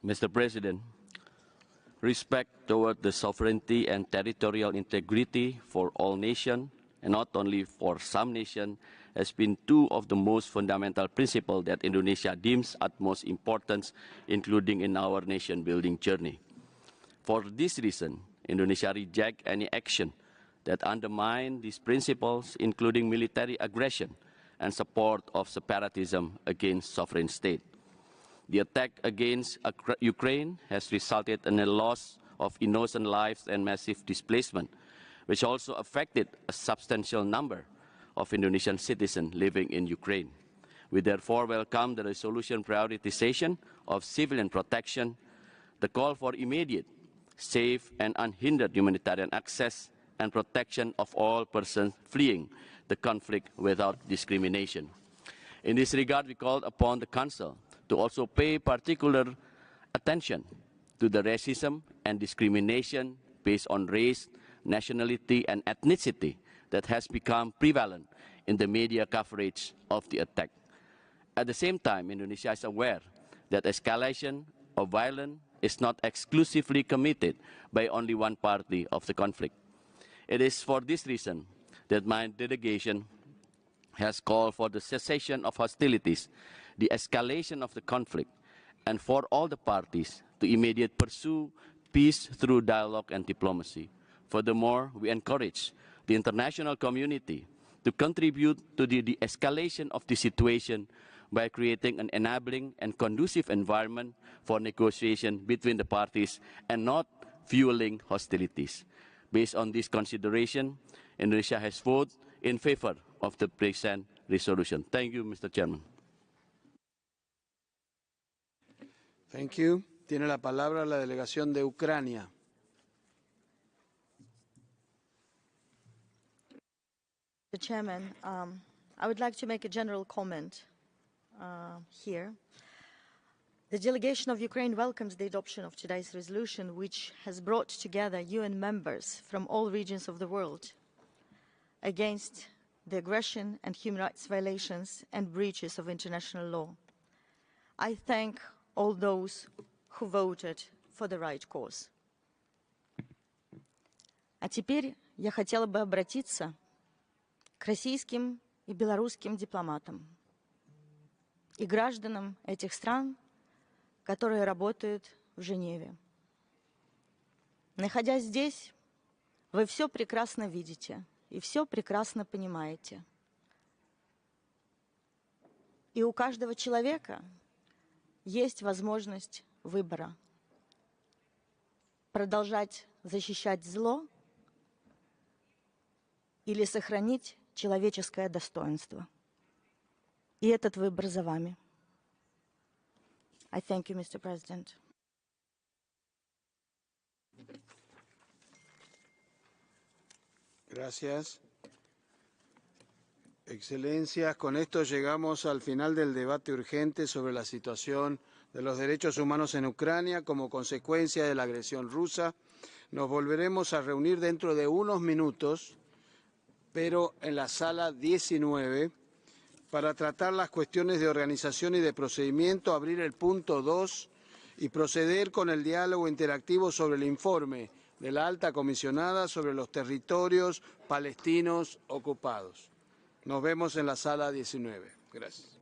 Mr. President, respect toward the sovereignty and territorial integrity for all nations, and not only for some nations, has been two of the most fundamental principles that Indonesia deems utmost importance, including in our nation-building journey. For this reason, Indonesia rejects any action that undermine these principles, including military aggression and support of separatism against sovereign state. The attack against Ukraine has resulted in a loss of innocent lives and massive displacement, which also affected a substantial number of Indonesian citizens living in Ukraine. We therefore welcome the resolution prioritization of civilian protection, the call for immediate, safe and unhindered humanitarian access and protection of all persons fleeing the conflict without discrimination. In this regard, we called upon the Council to also pay particular attention to the racism and discrimination based on race, nationality, and ethnicity that has become prevalent in the media coverage of the attack. At the same time, Indonesia is aware that escalation of violence is not exclusively committed by only one party of the conflict. It is for this reason that my delegation has called for the cessation of hostilities, the escalation of the conflict, and for all the parties to immediately pursue peace through dialogue and diplomacy. Furthermore, we encourage the international community to contribute to the de-escalation of the situation by creating an enabling and conducive environment for negotiation between the parties and not fueling hostilities. Based on this consideration, Indonesia has voted in favor of the present resolution. Thank you, Mr. Chairman. Thank you. Tiene la palabra la delegación de Ucrania. Mr. Chairman, I would like to make a general comment here. The delegation of Ukraine welcomes the adoption of today's resolution, which has brought together UN members from all regions of the world against the aggression and human rights violations and breaches of international law. I thank all those who voted for the right cause. А теперь я хотела бы обратиться к российским и белорусским дипломатам и гражданам этих стран, которые работают в Женеве. Находясь здесь, вы все прекрасно видите и все прекрасно понимаете. И у каждого человека есть возможность выбора. Продолжать защищать зло или сохранить человеческое достоинство. И этот выбор за вами. I thank you, Mr. President. Gracias. Excelencias, con esto llegamos al final del debate urgente sobre la situación de los derechos humanos en Ucrania como consecuencia de la agresión rusa. Nos volveremos a reunir dentro de unos minutos, pero en la sala 19, para tratar las cuestiones de organización y de procedimiento, abrir el punto 2 y proceder con el diálogo interactivo sobre el informe de la alta comisionada sobre los territorios palestinos ocupados. Nos vemos en la sala 19. Gracias.